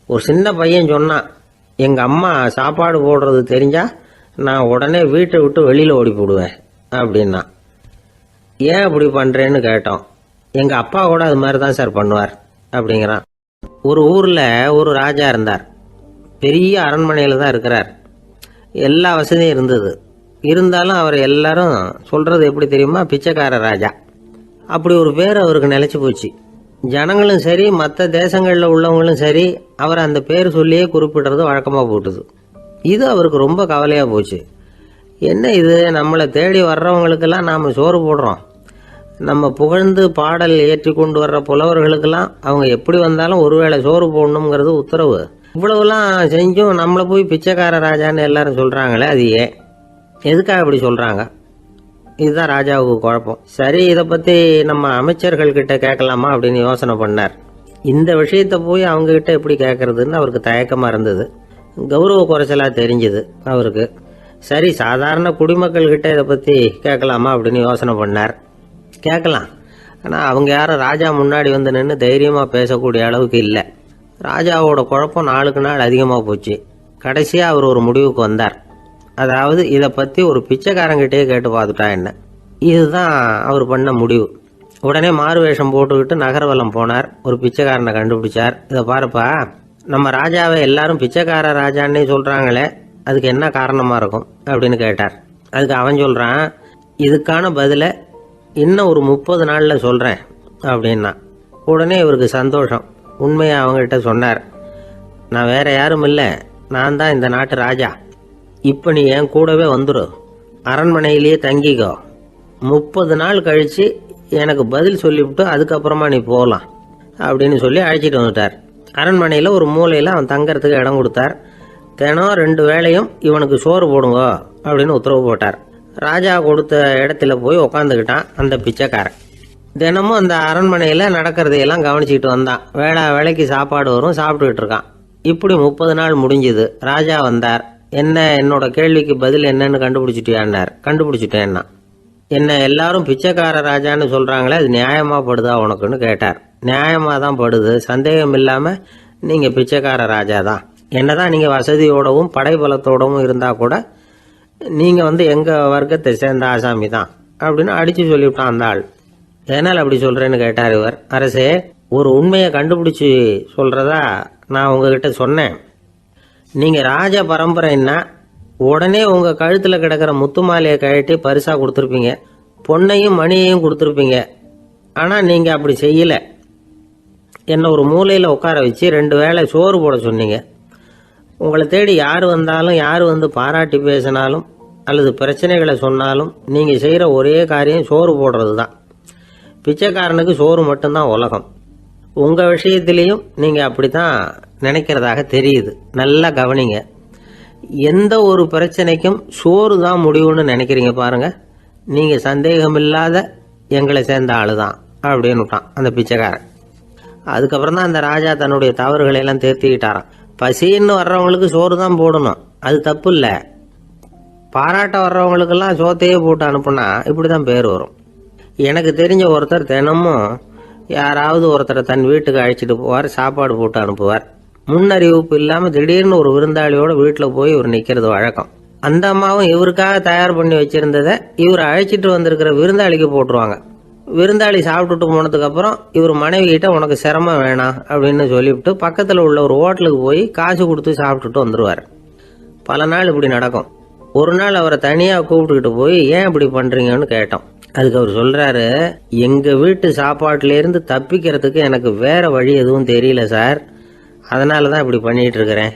ஒரு சின்ன பையன் சொன்னான், எங்கள் அம்மா சாப்பாடு போடுறது தெரிஞ்சா நான் உடனே வீட்டை விட்டு வெளியில் ஓடி போடுவேன் அப்படின்னா. ஏன் அப்படி பண்ணுறேன்னு கேட்டோம். எங்கள் அப்பா கூட அது மாதிரி தான் சார் பண்ணுவார் அப்படிங்கிறான். ஒரு ஊரில் ஒரு ராஜா இருந்தார். பெரிய அரண்மனையில் தான் இருக்கிறார். எல்லா வசதியும் இருந்தது. இருந்தாலும் அவர் எல்லாரும் சொல்கிறது எப்படி தெரியுமா, பிச்சைக்கார ராஜா. அப்படி ஒரு பேர் அவருக்கு நிலைச்சி போச்சு. ஜனங்களும் சரி, மற்ற தேசங்களில் உள்ளவங்களும் சரி, அவர் அந்த பேர் சொல்லியே குறிப்பிடுறது வழக்கமாக போட்டுது. இது அவருக்கு ரொம்ப கவலையாக போச்சு. என்ன இது, நம்மளை தேடி வர்றவங்களுக்கெல்லாம் நாம் சோறு போடுறோம், நம்ம புகழ்ந்து பாடல் ஏற்றி கொண்டு வர்ற புலவர்களுக்கெல்லாம் அவங்க எப்படி வந்தாலும் ஒருவேளை சோறு போடணுங்கிறது உத்தரவு. இவ்வளவுலாம் செஞ்சும் நம்மளை போய் பிச்சைக்கார ராஜான்னு எல்லாரும் சொல்றாங்களே, அது ஏன், எதுக்காக இப்படி சொல்றாங்க? இதுதான் ராஜாவுக்கு குழப்பம். சரி, இதை பத்தி நம்ம அமைச்சர்கள் கிட்ட கேட்கலாமா அப்படின்னு யோசனை பண்ணார். இந்த விஷயத்த போய் அவங்க கிட்ட எப்படி கேட்கறதுன்னு அவருக்கு தயக்கமா இருந்தது. கௌரவ குறைச்சலா தெரிஞ்சுது அவருக்கு. சரி, சாதாரண குடிமக்கள் கிட்ட இதை பத்தி கேட்கலாமா அப்படின்னு யோசனை பண்ணார். கேட்கலாம், ஆனால் அவங்க யாரும் ராஜா முன்னாடி வந்து நின்று தைரியமாக பேசக்கூடிய அளவுக்கு இல்லை. ராஜாவோட குழப்பம் நாளுக்கு நாள் அதிகமாக போச்சு. கடைசியாக அவர் ஒரு முடிவுக்கு வந்தார். அதாவது இதை பற்றி ஒரு பிச்சைக்காரங்கிட்டே கேட்டு பார்த்துட்டா என்ன. இதுதான் அவர் பண்ண முடிவு. உடனே மாறு வேஷம் போட்டுக்கிட்டு நகர்வலம் போனார். ஒரு பிச்சைக்காரனை கண்டுபிடிச்சார். இதை பாருப்பா, நம்ம ராஜாவை எல்லாரும் பிச்சைக்கார ராஜான்னே சொல்கிறாங்களே, அதுக்கு என்ன காரணமாக இருக்கும் அப்படின்னு கேட்டார். அதுக்கு அவன் சொல்கிறான், இதுக்கான பதிலை இன்னும் ஒரு 30 நாளில் சொல்கிறேன் அப்படின்னா. உடனே இவருக்கு சந்தோஷம். உண்மையை அவங்ககிட்ட சொன்னார். நான் வேற யாரும் இல்லை, நான் தான் இந்த நாட்டு ராஜா. இப்போ நீ என் கூடவே வந்துடும், அரண்மனையிலேயே தங்கிக்கோ. 30 நாள் கழித்து எனக்கு பதில் சொல்லிவிட்டு அதுக்கப்புறமா நீ போகலாம் அப்படின்னு சொல்லி அழைச்சிட்டு வந்துட்டார். அரண்மனையில் ஒரு மூலையில் அவன் தங்கறதுக்கு இடம் கொடுத்தார். தினம் 2 வேளையும் இவனுக்கு சோறு போடுங்க அப்படின்னு உத்தரவு போட்டார். ராஜா கொடுத்த இடத்துல போய் உக்காந்துக்கிட்டான் அந்த பிச்சைக்காரன். தினமும் அந்த அரண்மனையில் நடக்கிறதையெல்லாம் கவனிச்சுக்கிட்டு வந்தான். வேளைக்கு சாப்பாடு வரும், சாப்பிட்டுக்கிட்டு இருக்கான். இப்படி 30 நாள் முடிஞ்சுது. ராஜா வந்தார். என்ன, என்னோட கேள்விக்கு பதில் என்னன்னு கண்டுபிடிச்சிட்டியான்னார். கண்டுபிடிச்சிட்டேன்னா. என்ன எல்லாரும் பிச்சைக்கார ராஜான்னு சொல்கிறாங்களே, அது நியாயமாக படுதா உனக்குன்னு கேட்டார். நியாயமாக தான் படுது, சந்தேகம் இல்லாமல் நீங்கள் பிச்சைக்கார ராஜா தான். என்னதான் நீங்கள் வசதியோடவும் படைபலத்தோடவும் இருந்தால் கூட நீங்கள் எங்கள் வர்க்கத்தை சேர்ந்த ஆசாமி தான் அப்படின்னு அடித்து சொல்லிவிட்டான் அந்த ஆள். எதனால் அப்படி சொல்கிறேன்னு கேட்டார் இவர். அரசே, ஒரு உண்மையை கண்டுபிடிச்சி சொல்கிறதா நான் உங்ககிட்ட சொன்னேன். நீங்கள் ராஜ பரம்பரைன்னா உடனே உங்கள் கழுத்தில் கிடக்கிற முத்து மாலையை கழட்டி பரிசாக கொடுத்துருப்பீங்க, பொன்னையும் மணியையும் கொடுத்துருப்பீங்க. ஆனால் நீங்கள் அப்படி செய்யலை. என்னை ஒரு மூலையில் உட்கார வச்சு 2 வேளை சோறு போட சொன்னீங்க. உங்களை தேடி யார் வந்தாலும், யார் வந்து பாராட்டி பேசினாலும் அல்லது பிரச்சனைகளை சொன்னாலும் நீங்கள் செய்கிற ஒரே காரியம் சோறு போடுறது தான். பிச்சைக்காரனுக்கு சோறு மட்டும்தான் உலகம். உங்கள் விஷயத்திலையும் நீங்கள் அப்படி தான் நினைக்கிறதாக தெரியுது. நல்லா கவனிங்க. எந்த ஒரு பிரச்சனைக்கும் சோறு தான் முடிவுன்னு நினைக்கிறீங்க பாருங்க. நீங்கள் சந்தேகமில்லாத எங்களை சேர்ந்த ஆளு தான் அப்படின்னு விட்டான் அந்த பிச்சைக்காரன். அதுக்கப்புறம் தான் அந்த ராஜா தன்னுடைய தவறுகளை எல்லாம் தேர்த்திக்கிட்டாராம். பசின்னு வர்றவங்களுக்கு சோறு தான் போடணும், அது தப்பு இல்லை. பாராட்ட வர்றவங்களுக்கெல்லாம் சோத்தையே போட்டு அனுப்புனா இப்படி தான் பேர் வரும். எனக்கு தெரிஞ்ச ஒருத்தர் தினமும் யாராவது ஒருத்தரை தன் வீட்டுக்கு அழைச்சிட்டு போவார், சாப்பாடு போட்டு அனுப்புவார். முன்னறிவிப்பு இல்லாமல் திடீர்னு ஒரு விருந்தாளியோட வீட்டில் போய் இவர் நிற்கிறது வழக்கம். அந்த அம்மாவும் இவருக்காக தயார் பண்ணி வச்சிருந்ததை இவர் அழைச்சிட்டு வந்திருக்கிற விருந்தாளிக்கு போட்டுருவாங்க. விருந்தாளி சாப்பிட்டுட்டு போனதுக்கப்புறம் இவர் மனைவி கிட்ட உனக்கு சிரமம் வேணாம் அப்படின்னு சொல்லிவிட்டு பக்கத்தில் உள்ள ஒரு ஹோட்டலுக்கு போய் காசு கொடுத்து சாப்பிட்டுட்டு வந்துடுவார். பல நாள் இப்படி நடக்கும். ஒரு நாள் அவரை தனியாக கூப்பிட்டுக்கிட்டு போய் ஏன் இப்படி பண்ணுறீங்கன்னு கேட்டோம். அதுக்கு அவர் சொல்கிறாரு, எங்கள் வீட்டு சாப்பாட்டிலேருந்து தப்பிக்கிறதுக்கு எனக்கு வேற வழி எதுவும் தெரியல சார், அதனால தான் இப்படி பண்ணிகிட்டு இருக்கிறேன்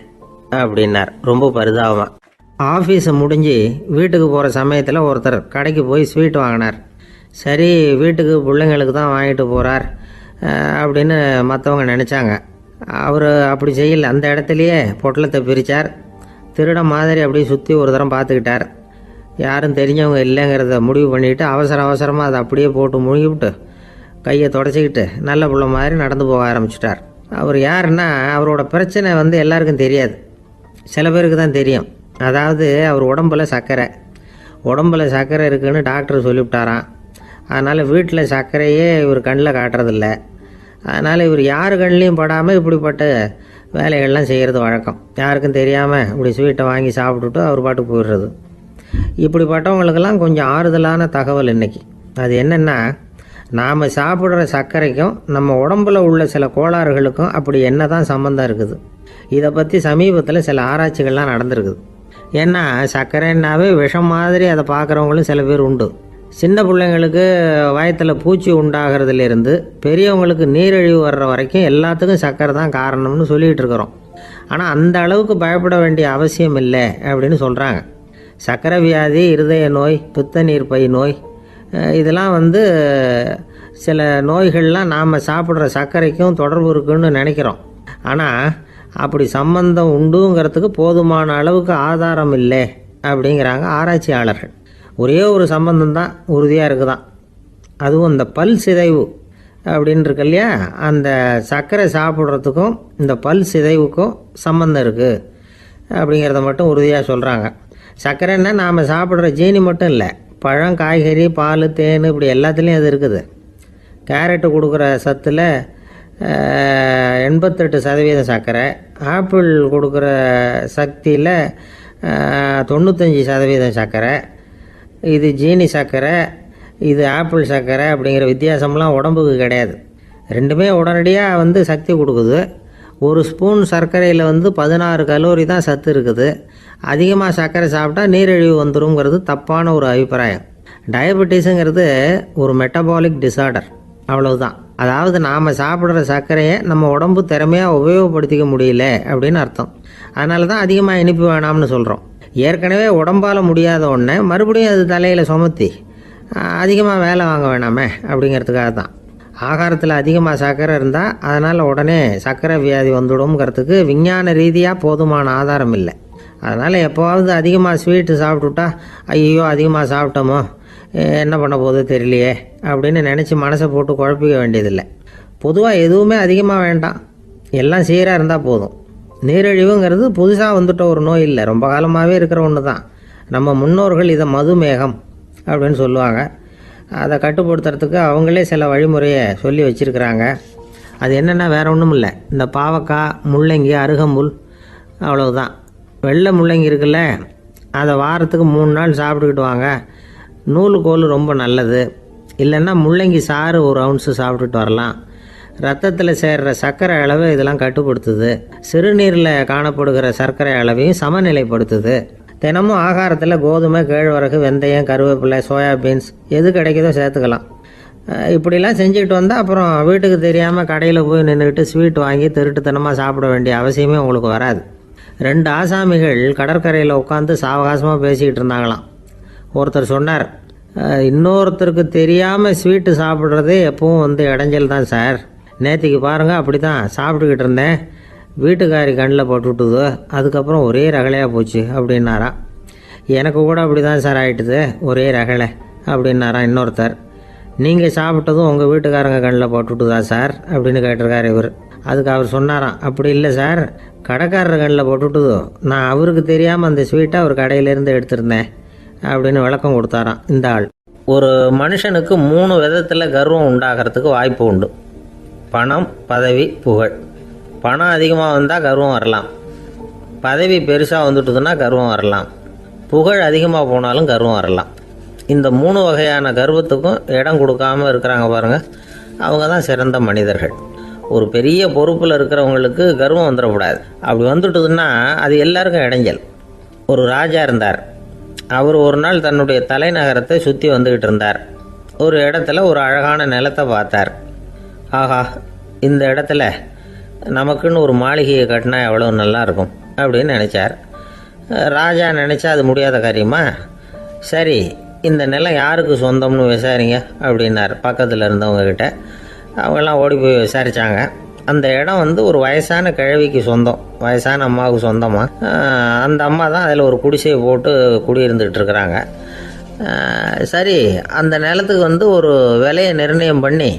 அப்படின்னார் ரொம்ப பரிதாபமாக. ஆஃபீஸை முடிஞ்சு வீட்டுக்கு போகிற சமயத்தில் ஒருத்தர் கடைக்கு போய் ஸ்வீட் வாங்கினார். சரி, வீட்டுக்கு பிள்ளைங்களுக்கு தான் வாங்கிட்டு போகிறார் அப்படின்னு மற்றவங்க நினச்சாங்க. அவர் அப்படி செய்யல. அந்த இடத்துலையே பொட்டலத்தை பிரித்தார். திருட மாதிரி அப்படியே சுற்றி ஒரு தரம் பார்த்துக்கிட்டார். யாரும் தெரிஞ்சவங்க இல்லைங்கிறத முடிவு பண்ணிவிட்டு அவசரமாக அதை அப்படியே போட்டு முழுங்கிவிட்டு கையை தொடச்சிக்கிட்டு நல்ல பிள்ளை மாதிரி நடந்து போக ஆரம்பிச்சிட்டார். அவர் யாருன்னா, அவரோட பிரச்சனை எல்லாருக்கும் தெரியாது, சில பேருக்கு தான் தெரியும். அதாவது அவர் உடம்பில் சர்க்கரை இருக்குதுன்னு டாக்டர் சொல்லிவிட்டாராம். அதனால் வீட்டில் சர்க்கரையே இவர் கண்ணில் காட்டுறதில்ல. அதனால் இவர் யார் கண்ணிலையும் படாமல் இப்படிப்பட்ட வேலைகள்லாம் செய்கிறது வழக்கம். யாருக்கும் தெரியாமல் இப்படி ஸ்வீட்டை வாங்கி சாப்பிட்டுட்டு அவர் பாட்டுக்கு போயிடுறது. இப்படிப்பட்டவங்களுக்கெல்லாம் கொஞ்சம் ஆறுதலான தகவல் இன்றைக்கி. அது என்னென்னா, நாம் சாப்பிட்ற சர்க்கரைக்கும் நம்ம உடம்பில் உள்ள சில கோளாறுகளுக்கும் அப்படி என்ன தான் சம்மந்தம் இருக்குது. இதை பற்றி சமீபத்தில் சில ஆராய்ச்சிகள்லாம் நடந்திருக்குது. ஏன்னா சர்க்கரைன்னாவே விஷம் மாதிரி அதை பார்க்குறவங்களும் சில பேர் உண்டு. சின்ன பிள்ளைங்களுக்கு வயத்தில் பூச்சி உண்டாகிறதுலேருந்து பெரியவங்களுக்கு நீரிழிவு வர்ற வரைக்கும் எல்லாத்துக்கும் சர்க்கரை தான் காரணம்னு சொல்லிகிட்டு இருக்கிறோம். ஆனால் அந்த அளவுக்கு பயப்பட வேண்டிய அவசியம் இல்லை அப்படின்னு சொல்கிறாங்க. சர்க்கரை வியாதி, இருதய நோய், பித்த நீர் பை நோய், இதெல்லாம் சில நோய்கள்லாம் நாம் சாப்பிட்ற சர்க்கரைக்கும் தொடர்பு இருக்குன்னு நினைக்கிறோம். ஆனால் அப்படி சம்பந்தம் உண்டுங்கிறதுக்கு போதுமான அளவுக்கு ஆதாரம் இல்லை அப்படிங்கிறாங்க ஆராய்ச்சியாளர்கள். ஒரே ஒரு சம்பந்தம் தான் உறுதியாக இருக்குதான். அதுவும் இந்த பல் சிதைவு அப்படின்னு இருக்கு இல்லையா, அந்த சர்க்கரை சாப்பிட்றதுக்கும் இந்த பல் சிதைவுக்கும் சம்பந்தம் இருக்குது அப்படிங்கிறத மட்டும் உறுதியாக சொல்கிறாங்க. சர்க்கரைன்னா நாம் சாப்பிட்ற ஜீனி மட்டும் இல்லை, பழம், காய்கறி, பால், தேன் இப்படி எல்லாத்துலேயும் அது இருக்குது. கேரட்டு கொடுக்குற சத்தில் 88% சர்க்கரை, ஆப்பிள் கொடுக்குற சக்தியில் 95% சர்க்கரை. இது ஜீனி சர்க்கரை, இது ஆப்பிள் சர்க்கரை அப்படிங்கிற வித்தியாசம்லாம் உடம்புக்கு கிடையாது. ரெண்டுமே உடனடியாக சக்தி கொடுக்குது. ஒரு ஸ்பூன் சர்க்கரையில் 16 கலோரி தான் சத்து இருக்குது. அதிகமாக சர்க்கரை சாப்பிட்டா நீரிழிவு வந்துருங்கிறது தப்பான ஒரு அபிப்பிராயம். டயபெட்டிஸுங்கிறது ஒரு மெட்டபாலிக் டிசார்டர், அவ்வளவுதான். அதாவது நாம் சாப்பிட்ற சர்க்கரையை நம்ம உடம்பு திறமையாக உபயோகப்படுத்திக்க முடியல அப்படின்னு அர்த்தம். அதனால தான் அதிகமாக இனிப்பு வேணாம்னு சொல்கிறோம். ஏற்கனவே உடம்பால் முடியாத ஒன்றை மறுபடியும் அது தலையில் சுமத்தி அதிகமாக வேலை வாங்க வேணாமே அப்படிங்கிறதுக்காக தான். ஆகாரத்தில் அதிகமாக சர்க்கரை இருந்தால் அதனால் உடனே சர்க்கரை வியாதி வந்துடும்ங்கிறதுக்கு விஞ்ஞான ரீதியாக போதுமான ஆதாரம் இல்லை. அதனால் எப்போவாவது அதிகமாக ஸ்வீட்டு சாப்பிட்டுட்டா ஐயோ அதிகமாக சாப்பிட்டோமோ என்ன பண்ண போகுது தெரியலையே அப்படின்னு நினச்சி மனசை போட்டு குழப்பிக்க வேண்டியதில்லை. பொதுவாக எதுவுமே அதிகமாக வேண்டாம், எல்லாம் சீராக இருந்தால் போதும். நீரிழிவுங்கிறது புதுசாக வந்துட்ட ஒரு நோய் இல்லை, ரொம்ப காலமாகவே இருக்கிற ஒன்று தான். நம்ம முன்னோர்கள் இதை மதுமேகம் அப்படின்னு சொல்லுவாங்க. அதை கட்டுப்படுத்துறதுக்கு அவங்களே சில வழிமுறையை சொல்லி வச்சுருக்கிறாங்க. அது என்னென்னா வேறு ஒன்றும் இல்லை, இந்த பாவக்காய், முள்ளங்கி, அருகம்புல், அவ்வளவுதான். வெள்ளை முள்ளங்கி இருக்குல்ல, அதை வாரத்துக்கு 3 நாள் சாப்பிட்டுக்கிட்டு வாங்க. நூலுக்கோல் ரொம்ப நல்லது. இல்லைன்னா முள்ளங்கி சாறு 1 ounce சாப்பிட்டுட்டு வரலாம். ரத்தத்தில் சேர்கிற சர்க்கரை அளவை இதெல்லாம் கட்டுப்படுத்துது. சிறுநீரில் காணப்படுகிற சர்க்கரை அளவையும் சமநிலைப்படுத்துது. தினமும் ஆகாரத்தில் கோதுமை, கேழ்வரகு, வெந்தயம், கருவேப்பிலை, சோயாபீன்ஸ் எது கிடைக்குதோ சேர்த்துக்கலாம். இப்படிலாம் செஞ்சுக்கிட்டு வந்தால் அப்புறம் வீட்டுக்கு தெரியாமல் கடையில் போய் நின்றுக்கிட்டு ஸ்வீட் வாங்கி திருட்டுத்தனமாக சாப்பிட வேண்டிய அவசியமே உங்களுக்கு வராது. 2 ஆசாமிகள் கடற்கரையில் உட்காந்து சாவகாசமாக பேசிக்கிட்டு இருந்தாங்களாம். ஒருத்தர் சொன்னார், இன்னொருத்தருக்கு தெரியாமல் ஸ்வீட்டு சாப்பிட்றதே எப்பவும் இடைஞ்சல் தான் சார். நேற்றுக்கு பாருங்கள் அப்படி தான் சாப்பிட்டுக்கிட்டு இருந்தேன், வீட்டுக்காரி கண்ணில் போட்டுவிட்டுது, அதுக்கப்புறம் ஒரே ரகலையாக போச்சு அப்படின்னாராம். எனக்கு கூட அப்படி தான் சார் ஆகிட்டுது, ஒரே ரகலை அப்படின்னாராம் இன்னொருத்தர். நீங்கள் சாப்பிட்டதும் உங்கள் வீட்டுக்காரங்க கண்ணில் போட்டுவிட்டுதா சார் அப்படின்னு கேட்டிருக்காரு இவர். அதுக்கு அவர் சொன்னாராம், அப்படி இல்லை சார், கடைக்காரர் கண்ணில் போட்டுவிட்டுதோ, நான் அவருக்கு தெரியாமல் அந்த ஸ்வீட்டை அவர் கடையிலேருந்து எடுத்திருந்தேன் அப்படின்னு விளக்கம் கொடுத்தாராம் இந்த ஆள். ஒரு மனுஷனுக்கு 3 விதத்தில் கர்வம் உண்டாகிறதுக்கு வாய்ப்பு உண்டு. பணம், பதவி, புகழ். பணம் அதிகமாக வந்தால் கர்வம் வரலாம், பதவி பெருசாக வந்துட்டுதுன்னா கர்வம் வரலாம், புகழ் அதிகமாக போனாலும் கர்வம் வரலாம். இந்த 3 வகையான கர்வத்துக்கும் இடம் கொடுக்காமல் இருக்கிறாங்க பாருங்கள், அவங்க தான் சிறந்த மனிதர்கள். ஒரு பெரிய பொறுப்பில் இருக்கிறவங்களுக்கு கர்வம் வந்துடக்கூடாது. அப்படி வந்துட்டுதுன்னா அது எல்லாருக்கும் இடைஞ்சல். ஒரு ராஜா இருந்தார். அவர் ஒரு நாள் தன்னுடைய தலைநகரத்தை சுற்றி வந்துக்கிட்டு இருந்தார். ஒரு இடத்துல ஒரு அழகான நிலத்தை பார்த்தார். ஆஹா, இந்த இடத்துல நமக்குன்னு ஒரு மாளிகையை கட்டினா எவ்வளோ நல்லா இருக்கும் அப்படின்னு நினச்சார். ராஜா நினச்சா அது முடியாத காரியமா? சரி, இந்த நிலம் யாருக்கு சொந்தம்னு விசாரிங்க அப்படின்னார் பக்கத்தில் இருந்தவங்கக்கிட்ட. அவங்கெல்லாம் ஓடி போய் விசாரித்தாங்க. அந்த இடம் ஒரு வயசான கிழவிக்கு சொந்தம், வயசான அம்மாவுக்கு சொந்தமாக. அந்த அம்மா தான் அதில் ஒரு குடிசையை போட்டு குடியிருந்துகிட்டு இருக்கிறாங்க. சரி, அந்த நிலத்துக்கு ஒரு விலையை நிர்ணயம் பண்ணி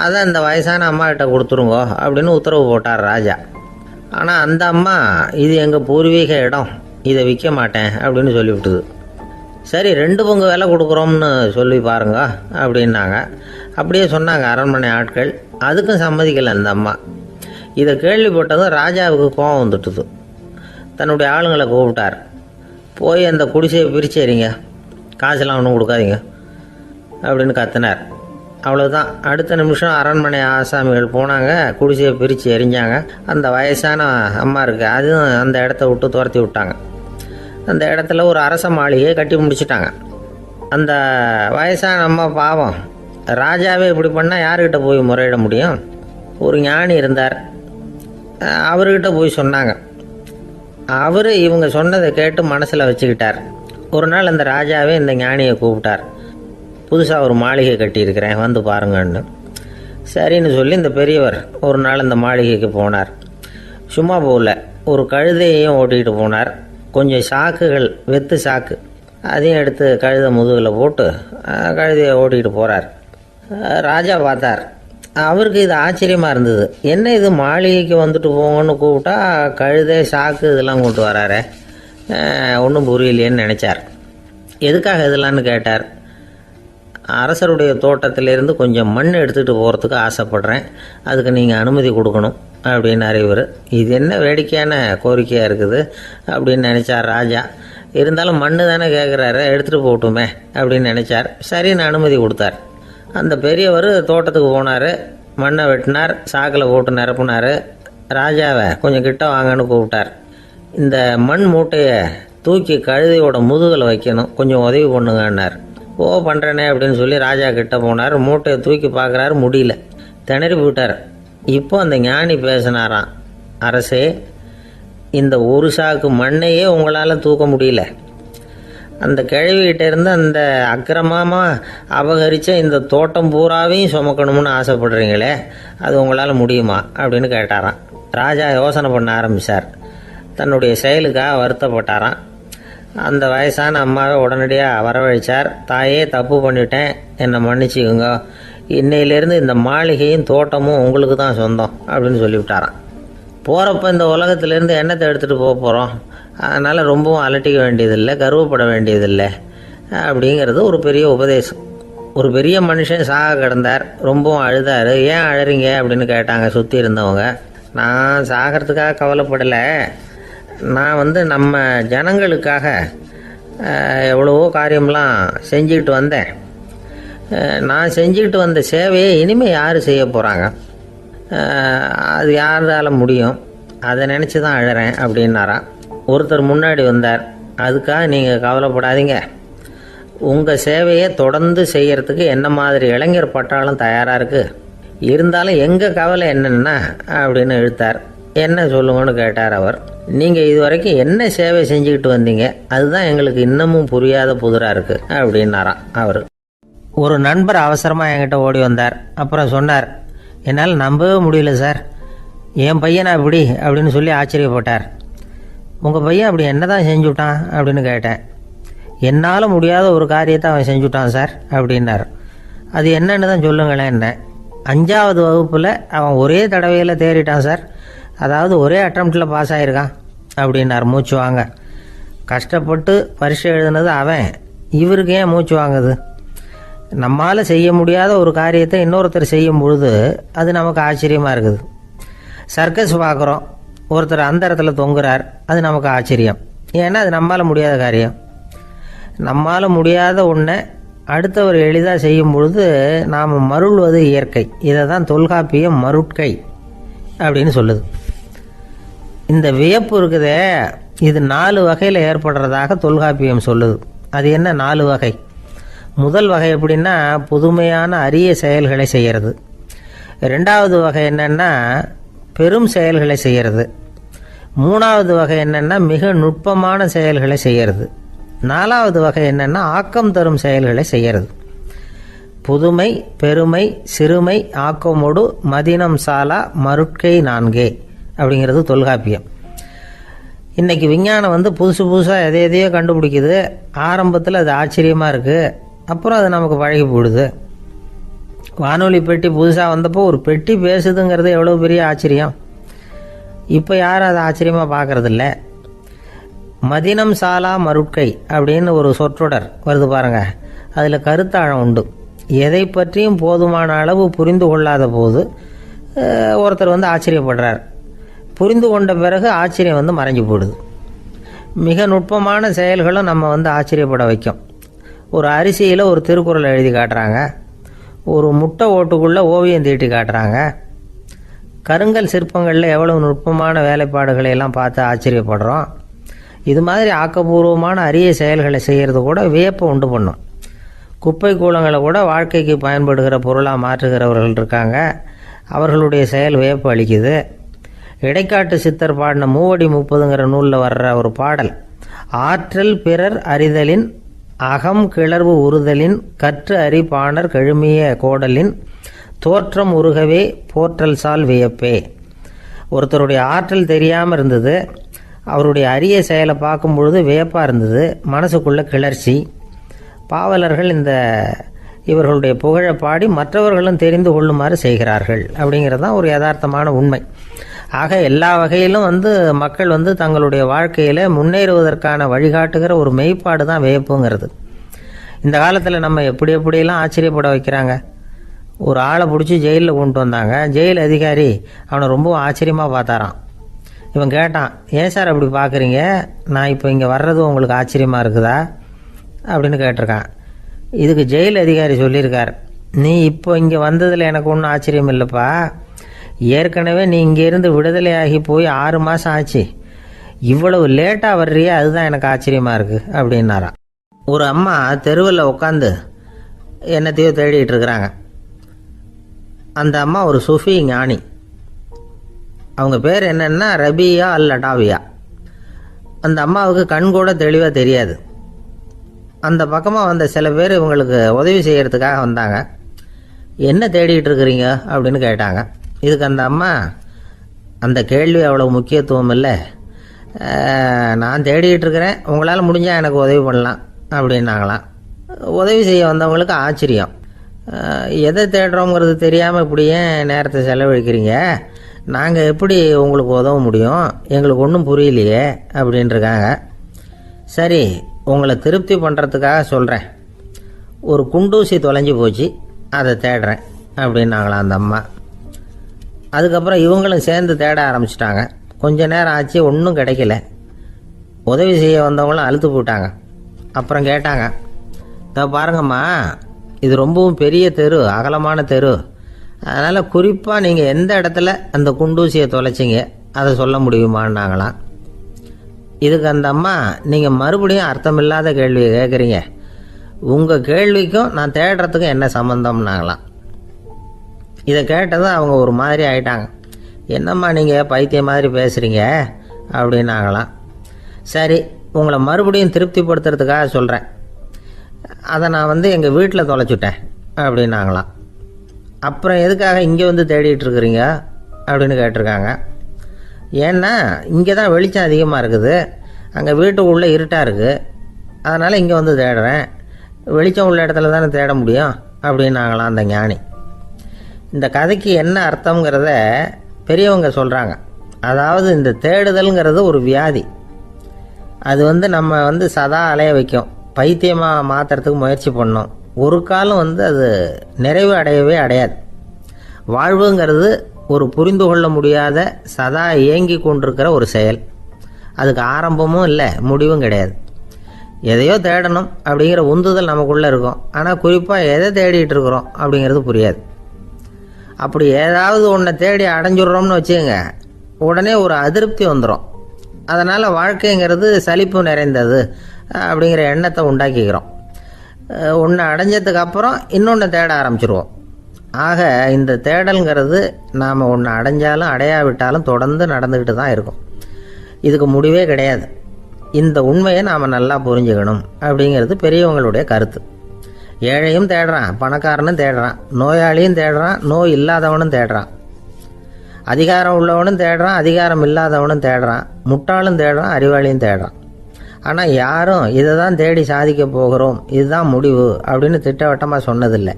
அதை அந்த வயசான அம்மாக்கிட்ட கொடுத்துருங்கோ அப்படின்னு உத்தரவு போட்டார் ராஜா. ஆனால் அந்த அம்மா, இது எங்கள் பூர்வீக இடம், இதை விற்க மாட்டேன் அப்படின்னு சொல்லிவிட்டுது. சரி, 2 பங்கு விலை கொடுக்குறோம்னு சொல்லி பாருங்க அப்படின்னாங்க. அப்படியே சொன்னாங்க அரண்மனை ஆட்கள். அதுக்கும் சம்மதிக்கலை அந்த அம்மா. இதை கேள்விப்பட்டதும் ராஜாவுக்கு கோபம் வந்துட்டுது. தன்னுடைய ஆளுங்களை கூப்பிட்டார். போய் அந்த குடிசையை பிரித்து எறிங்க, காசெல்லாம் ஒன்றும் கொடுக்காதீங்க அப்படின்னு கத்தினார். அவ்வளோதான். அடுத்த நிமிஷம் அரண்மனை ஆசாமிகள் போனாங்க, குடிசையை பிரித்து எரிஞ்சாங்க. அந்த வயசான அம்மா இருக்குது, அதுவும் அந்த இடத்த விட்டு துரத்தி விட்டாங்க. அந்த இடத்துல ஒரு அரச மாளிகையை கட்டி முடிச்சிட்டாங்க. அந்த வயசான அம்மா பாவம், ராஜாவே இப்படி பண்ணால் யாருக்கிட்ட போய் முறையிட முடியும்? ஒரு ஞானி இருந்தார், அவர்கிட்ட போய் சொன்னாங்க. அவர் இவங்க சொன்னதை கேட்டு மனசில் வச்சுக்கிட்டார். ஒரு நாள் அந்த ராஜாவே இந்த ஞானியை கூப்பிட்டார். புதுசாக ஒரு மாளிகை கட்டியிருக்கிறேன், வந்து பாருங்கன்னு. சரின்னு சொல்லி இந்த பெரியவர் ஒரு நாள் இந்த மாளிகைக்கு போனார். சும்மா போகல, ஒரு கழுதையையும் ஓட்டிகிட்டு போனார். கொஞ்சம் சாக்குகள், வெத்து சாக்கு, அதையும் எடுத்து கழுதை முதுகில் போட்டு கழுதையை ஓட்டிகிட்டு போகிறார். ராஜா பார்த்தார். அவருக்கு இது ஆச்சரியமாக இருந்தது. என்ன இது, மாளிகைக்கு வந்துட்டு போங்கன்னு கூப்பிட்டா கழுதை சாக்கு இதெல்லாம் கொண்டு வராரே, ஒன்றும் புரியலையேன்னு நினச்சார். எதுக்காக இதெல்லாம்னு கேட்டார். அரசருடைய தோட்டத்திலேருந்து கொஞ்சம் மண் எடுத்துகிட்டு போகிறதுக்கு ஆசைப்பட்றேன், அதுக்கு நீங்கள் அனுமதி கொடுக்கணும் அப்படின்னாரு இவர். இது என்ன வேடிக்கையான கோரிக்கையாக இருக்குது அப்படின்னு நினச்சார் ராஜா. இருந்தாலும் மண்ணு தானே கேட்குறாரு, எடுத்துகிட்டு போகட்டுமே அப்படின்னு நினச்சார். சரின்னு அனுமதி கொடுத்தார். அந்த பெரியவர் தோட்டத்துக்கு போனார், மண்ணை வெட்டினார், சாக்கில் போட்டு நிரப்புனார். ராஜாவை கொஞ்சம் கிட்ட வாங்கன்னு கூப்பிட்டார். இந்த மண் மூட்டையை தூக்கி கழுதையோட முதுகில் வைக்கணும், கொஞ்சம் உதவி பண்ணுங்கன்னார். ஓ பண்ணுறேனே அப்படின்னு சொல்லி ராஜா கிட்ட போனார். மூட்டையை தூக்கி பார்க்குறாரு, முடியல, திணறி போயிட்டார். இப்போ அந்த ஞானி பேசினாராம். அரசே, இந்த ஒரு சாக்கு மண்ணையே உங்களால் தூக்க முடியல, அந்த கிழவிகிட்ட இருந்து அந்த அக்கிரமமாக அபகரித்த இந்த தோட்டம் பூராவையும் சுமக்கணும்னு ஆசைப்படுறீங்களே, அது உங்களால் முடியுமா அப்படின்னு கேட்டாராம். ராஜா யோசனை பண்ண ஆரம்பித்தார். தன்னுடைய செயலுக்காக வருத்தப்பட்டாராம். அந்த வயசான அம்மாவை உடனடியாக வரவழைச்சார். தாயே, தப்பு பண்ணிட்டேன், என்னை மன்னிச்சுக்குங்க, இன்னையிலேருந்து இந்த மாளிகையும் தோட்டமும் உங்களுக்கு தான் சொந்தம் அப்படின்னு சொல்லிவிட்டாராம். போகிறப்ப இந்த உலகத்திலேருந்து எண்ணத்தை எடுத்துகிட்டு போக போகிறோம், அதனால் ரொம்பவும் அலட்டிக்க வேண்டியதில்லை, கர்வப்பட வேண்டியதில்லை அப்படிங்கிறது ஒரு பெரிய உபதேசம். ஒரு பெரிய மனுஷன் சாக கிடந்தார், ரொம்பவும் அழுதார். ஏன் அழறீங்க அப்படின்னு கேட்டாங்க சுற்றி இருந்தவங்க. நான் சாகிறதுக்காக கவலைப்படலை, நான் நம்ம ஜனங்களுக்காக எவ்வளவோ காரியம்லாம் செஞ்சுக்கிட்டு வந்தேன். நான் செஞ்சுக்கிட்டு வந்த சேவையை இனிமேல் யார் செய்ய போகிறாங்க, அது யாரால முடியும், அதை நினச்சி தான் அழறேன் அப்படின்னாராம். ஒருத்தர் முன்னாடி வந்தார். அதுக்காக நீங்கள் கவலைப்படாதீங்க, உங்கள் சேவையை தொடர்ந்து செய்கிறதுக்கு என்ன மாதிரி இளைஞர் பட்டாளம் தயாராக இருக்குது, இருந்தாலும் எங்கள் கவலை என்னென்னா அப்படின்னு இழுத்தார். என்ன சொல்லுங்கன்னு கேட்டார் அவர். நீங்கள் இது வரைக்கும் என்ன சேவை செஞ்சுக்கிட்டு வந்தீங்க, அதுதான் எங்களுக்கு இன்னமும் புரியாத புதிராக இருக்குது அப்படின்னாராம் அவர். ஒரு நண்பர் அவசரமாக என்கிட்ட ஓடி வந்தார். அப்புறம் சொன்னார், என்னால் நம்பவே முடியல சார், என் பையனா இப்படி அப்படின்னு சொல்லி ஆச்சரியப்பட்டார். உங்கள் பையன் அப்படி என்ன தான் செஞ்சுட்டான் அப்படின்னு கேட்டேன். என்னால் முடியாத ஒரு காரியத்தை அவன் செஞ்சுட்டான் சார் அப்படின்னார். அது என்னன்னு தான் சொல்லுங்களேன். என்ன, 5வது வகுப்பில் அவன் ஒரே தடவையில் தேறிட்டான் சார், அதாவது ஒரே அட்டம்ப்டில் பாஸ் ஆகிருக்கான் அப்படின்னார். மூச்சு வாங்க, கஷ்டப்பட்டு பரீட்சை எழுதுனது அவன், இவருக்கு ஏன் மூச்சு வாங்குது? நம்மால் செய்ய முடியாத ஒரு காரியத்தை இன்னொருத்தர் செய்யும் பொழுது அது நமக்கு ஆச்சரியமாக இருக்குது. சர்க்கஸ் பார்க்குறோம், ஒருத்தர் அந்த இடத்துல தொங்குறார், அது நமக்கு ஆச்சரியம், ஏன்னா அது நம்மால் முடியாத காரியம். நம்மால் முடியாத ஒன்றை அடுத்தவர் எளிதாக செய்யும் பொழுது நாம் மருள்வது இயற்கை. இதை தான் தொல்காப்பியம் மருட்கை அப்படின்னு சொல்லுது. இந்த வியப்பு இருக்குதே, இது 4 வகையில் ஏற்படுறதாக தொல்காப்பியம் சொல்லுது. அது என்ன 4 வகை? முதல் வகை எப்படின்னா, புதுமையான அரிய செயல்களை செய்கிறது. 2வது வகை என்னென்னா பெரும் செயல்களை செய்கிறது. 3வது வகை என்னென்னா மிக நுட்பமான செயல்களை செய்கிறது. 4வது வகை என்னென்னா ஆக்கம் தரும் செயல்களை செய்கிறது. புதுமை, பெருமை, சிறுமை, ஆக்கமோடு மதினம் சாலா மருட்கை 4 அப்படிங்கிறது தொல்காப்பியம். இன்றைக்கி விஞ்ஞானம் புதுசு புதுசாக எதையோ கண்டுபிடிக்குது. ஆரம்பத்தில் அது ஆச்சரியமாக இருக்குது, அப்புறம் அது நமக்கு பழகி போடுது. வானொலி பெட்டி புதுசாக வந்தப்போ ஒரு பெட்டி பேசுதுங்கிறது எவ்வளோ பெரிய ஆச்சரியம். இப்போ யாரும் அதை ஆச்சரியமாக பார்க்குறதில்ல. மதினம் சாலா மருட்கை அப்படின்னு ஒரு சொற்றொடர் வருது பாருங்க, அதில் கருத்தாழம் உண்டு. எதை பற்றியும் போதுமான அளவு புரிந்து கொள்ளாத போது ஒருத்தர் ஆச்சரியப்படுறார். புரிந்து கொண்ட பிறகு ஆச்சரியம் மறைஞ்சு போடுது. மிக நுட்பமான செயல்களும் நம்ம ஆச்சரியப்பட வைக்கும். ஒரு அரிசியில் ஒரு திருக்குறளை எழுதி காட்டுறாங்க, ஒரு முட்டை ஓட்டுக்குள்ளே ஓவியம் தீட்டி காட்டுறாங்க. கருங்கல் சிற்பங்களில் எவ்வளவு நுட்பமான வேலைப்பாடுகளை எல்லாம் பார்த்து ஆச்சரியப்படுறோம். இது மாதிரி ஆக்கப்பூர்வமான அரிய செயல்களை செய்கிறது கூட வியப்பை உண்டு பண்ணும். குப்பை கூலங்களை கூட வாழ்க்கைக்கு பயன்படுகிற பொருளாக மாற்றுகிறவர்கள் இருக்காங்க, அவர்களுடைய செயல் வியப்பு அளிக்குது. இடைக்காட்டு சித்தர் பாடின 30 நூலில் வர்ற ஒரு பாடல், ஆற்றல் பிறர் அறிதலின் அகம் கிளர்வு உறுதலின் கற்று அறி பாணர் கழுமிய கோடலின் தோற்றம் உருகவே போற்றல் சால் வியப்பே. ஒருத்தருடைய ஆற்றல் தெரியாமல் இருந்தது, அவருடைய அரிய செயலை பார்க்கும் பொழுது வியப்பாக இருந்தது, மனசுக்குள்ள கிளர்ச்சி. பாவலர்கள் இவர்களுடைய புகழை பாடி மற்றவர்களும் தெரிந்து கொள்ளுமாறு செய்கிறார்கள் அப்படிங்கிறது தான் ஒரு யதார்த்தமான உண்மை. ஆக எல்லா வகையிலும் மக்கள் தங்களுடைய வாழ்க்கையில் முன்னேறுவதற்கான வழிகாட்டுகிற ஒரு மெய்ப்பாடு தான் வியப்புங்கிறது. இந்த காலத்தில் நம்ம எப்படியெல்லாம் ஆச்சரியப்பட வைக்கிறாங்க. ஒரு ஆளை பிடிச்சி ஜெயிலில் கொண்டு வந்தாங்க. ஜெயில் அதிகாரி அவனை ரொம்ப ஆச்சரியமாக பார்த்தாரான். இவன் கேட்டான், ஏன் சார் அப்படி பார்க்குறீங்க, நான் இப்போ இங்கே வர்றது உங்களுக்கு ஆச்சரியமாக இருக்குதா அப்படின்னு கேட்டிருக்கான். இதுக்கு ஜெயில் அதிகாரி சொல்லியிருக்கார், நீ இப்போ இங்கே வந்ததில் எனக்கு ஒன்றும் ஆச்சரியம் இல்லைப்பா, ஏற்கனவே நீ இங்கேருந்து விடுதலையாகி போய் 6 மாதம் ஆச்சு, இவ்வளவு லேட்டாக வர்றியே அதுதான் எனக்கு ஆச்சரியமாக இருக்குது அப்படின்னாராம். ஒரு அம்மா தெருவில் உட்காந்து என்னத்தையோ தேடிட்டு இருக்கிறாங்க. அந்த அம்மா ஒரு சுஃபி ஞானி. அவங்க பேர் என்னென்னா ரபியா அல் அடாவியா. அந்த அம்மாவுக்கு கண் கூட தெளிவாக தெரியாது. அந்த பக்கமாக வந்த சில பேர் இவங்களுக்கு உதவி செய்கிறதுக்காக வந்தாங்க. என்ன தேடிட்டு இருக்கிறீங்க அப்படின்னு கேட்டாங்க. இதுக்கு அந்த அம்மா, அந்த கேள்வி அவ்வளோ முக்கியத்துவம் இல்லை, நான் தேடிட்டு இருக்கிறேன், உங்களால் முடிஞ்சால் எனக்கு உதவி பண்ணலாம் அப்படின்னாங்களாம். உதவி செய்ய வந்தவங்களுக்கு ஆச்சரியம். எதை தேடுறோங்கிறது தெரியாமல் இப்படி ஏன் நேரத்தை செலவழிக்கிறீங்க, நாங்கள் எப்படி உங்களுக்கு உதவ முடியும், எங்களுக்கு ஒன்றும் புரியலையே அப்படின்ட்டுருக்காங்க. சரி, உங்களை திருப்தி பண்ணுறதுக்காக சொல்கிறேன், ஒரு குண்டூசி தொலைஞ்சி போச்சு, அதை தேடுறேன் அப்படின்னாங்களாம் அந்த அம்மா. அதுக்கப்புறம் இவங்களும் சேர்ந்து தேட ஆரம்பிச்சிட்டாங்க. கொஞ்ச நேரம் ஆச்சு, ஒன்றும் கிடைக்கல. உதவி செய்ய வந்தவங்களும் அழுத்து போட்டாங்க. அப்புறம் கேட்டாங்க, இதை பாருங்கம்மா, இது ரொம்பவும் பெரிய தெரு, அகலமான தெரு, அதனால் குறிப்பாக நீங்கள் எந்த இடத்துல அந்த குண்டூசியை தொலைச்சிங்க அதை சொல்ல முடியுமான்னாங்களாம். இதுக்கு அந்த அம்மா, நீங்கள் மறுபடியும் அர்த்தமில்லாத கேள்வியை கேட்குறீங்க, உங்கள் கேள்விக்கும் நான் தேடுறதுக்கும் என்ன சம்மந்தம்னாங்களாம். இதை கேட்டதும் அவங்க ஒரு மாதிரி ஆயிட்டாங்க. என்னம்மா நீங்கள் பைத்தியம் மாதிரி பேசுகிறீங்க அப்படின்னாங்களாம். சரி, உங்களை மறுபடியும் திருப்திப்படுத்துறதுக்காக சொல்கிறேன், அதை நான் எங்கள் வீட்டில் தொலைச்சிட்டேன் அப்படின்னாங்களாம். அப்புறம் எதுக்காக இங்கே தேடிட்டு இருக்கிறீங்க அப்படின்னு கேட்டிருக்காங்க. ஏன்னா இங்கே தான் வெளிச்சம் அதிகமாக இருக்குது, அங்கே வீட்டுக்குள்ளே இருட்டாக இருக்குது, அதனால் இங்கே தேடுறேன், வெளிச்சம் உள்ள இடத்துல தானே தேட முடியும் அப்படின்னாங்களாம் அந்த ஞானி. இந்த கதைக்கு என்ன அர்த்தங்கிறத பெரியவங்க சொல்கிறாங்க. அதாவது இந்த தேடுதல்ங்கிறது ஒரு வியாதி. அது நம்ம சதா அலைய வைக்கும், பைத்தியமாக மாற்றுறதுக்கு முயற்சி பண்ணோம். ஒரு காலம் அது நிறைவு அடையவே அடையாது. வாழ்வுங்கிறது ஒரு புரிந்து கொள்ள முடியாத சதா இயங்கி கொண்டிருக்கிற ஒரு செயல். அதுக்கு ஆரம்பமும் இல்லை, முடிவும் கிடையாது. எதையோ தேடணும் அப்படிங்கிற உந்துதல் நமக்குள்ளே இருக்கும், ஆனால் குறிப்பாக எதை தேடிட்டு இருக்கிறோம் அப்படிங்கிறது புரியாது. அப்படி ஏதாவது ஒன்றை தேடி அடைஞ்சிடுறோம்னு வச்சுக்கோங்க, உடனே ஒரு அதிருப்தி வந்துடும். அதனால் வாழ்க்கைங்கிறது சலிப்பு நிறைந்தது அப்படிங்கிற எண்ணத்தை உண்டாக்கிக்கிறோம். ஒன்று அடைஞ்சதுக்கு அப்புறம் இன்னொன்று தேட ஆரம்பிச்சிருவோம். ஆக இந்த தேடல்ங்கிறது நாம் ஒன்று அடைஞ்சாலும் அடையாவிட்டாலும் தொடர்ந்து நடந்துக்கிட்டு தான் இருக்கும். இதுக்கு முடிவே கிடையாது. இந்த உண்மையை நாம் நல்லா புரிஞ்சுக்கணும் அப்படிங்கிறது பெரியவங்களுடைய கருத்து. ஏழையும் தேடுறான், பணக்காரனும் தேடுறான், நோயாளியும் தேடுறான், நோய் இல்லாதவனும் தேடுறான், அதிகாரம் உள்ளவனும் தேடுறான், அதிகாரம் இல்லாதவனும் தேடுறான், முட்டாளும் தேடுறான், அறிவாளியும் தேடுறான். ஆனால் யாரும் இதை தான் தேடி சாதிக்க போகிறோம், இதுதான் முடிவு அப்படின்னு திட்டவட்டமாக சொன்னதில்லை.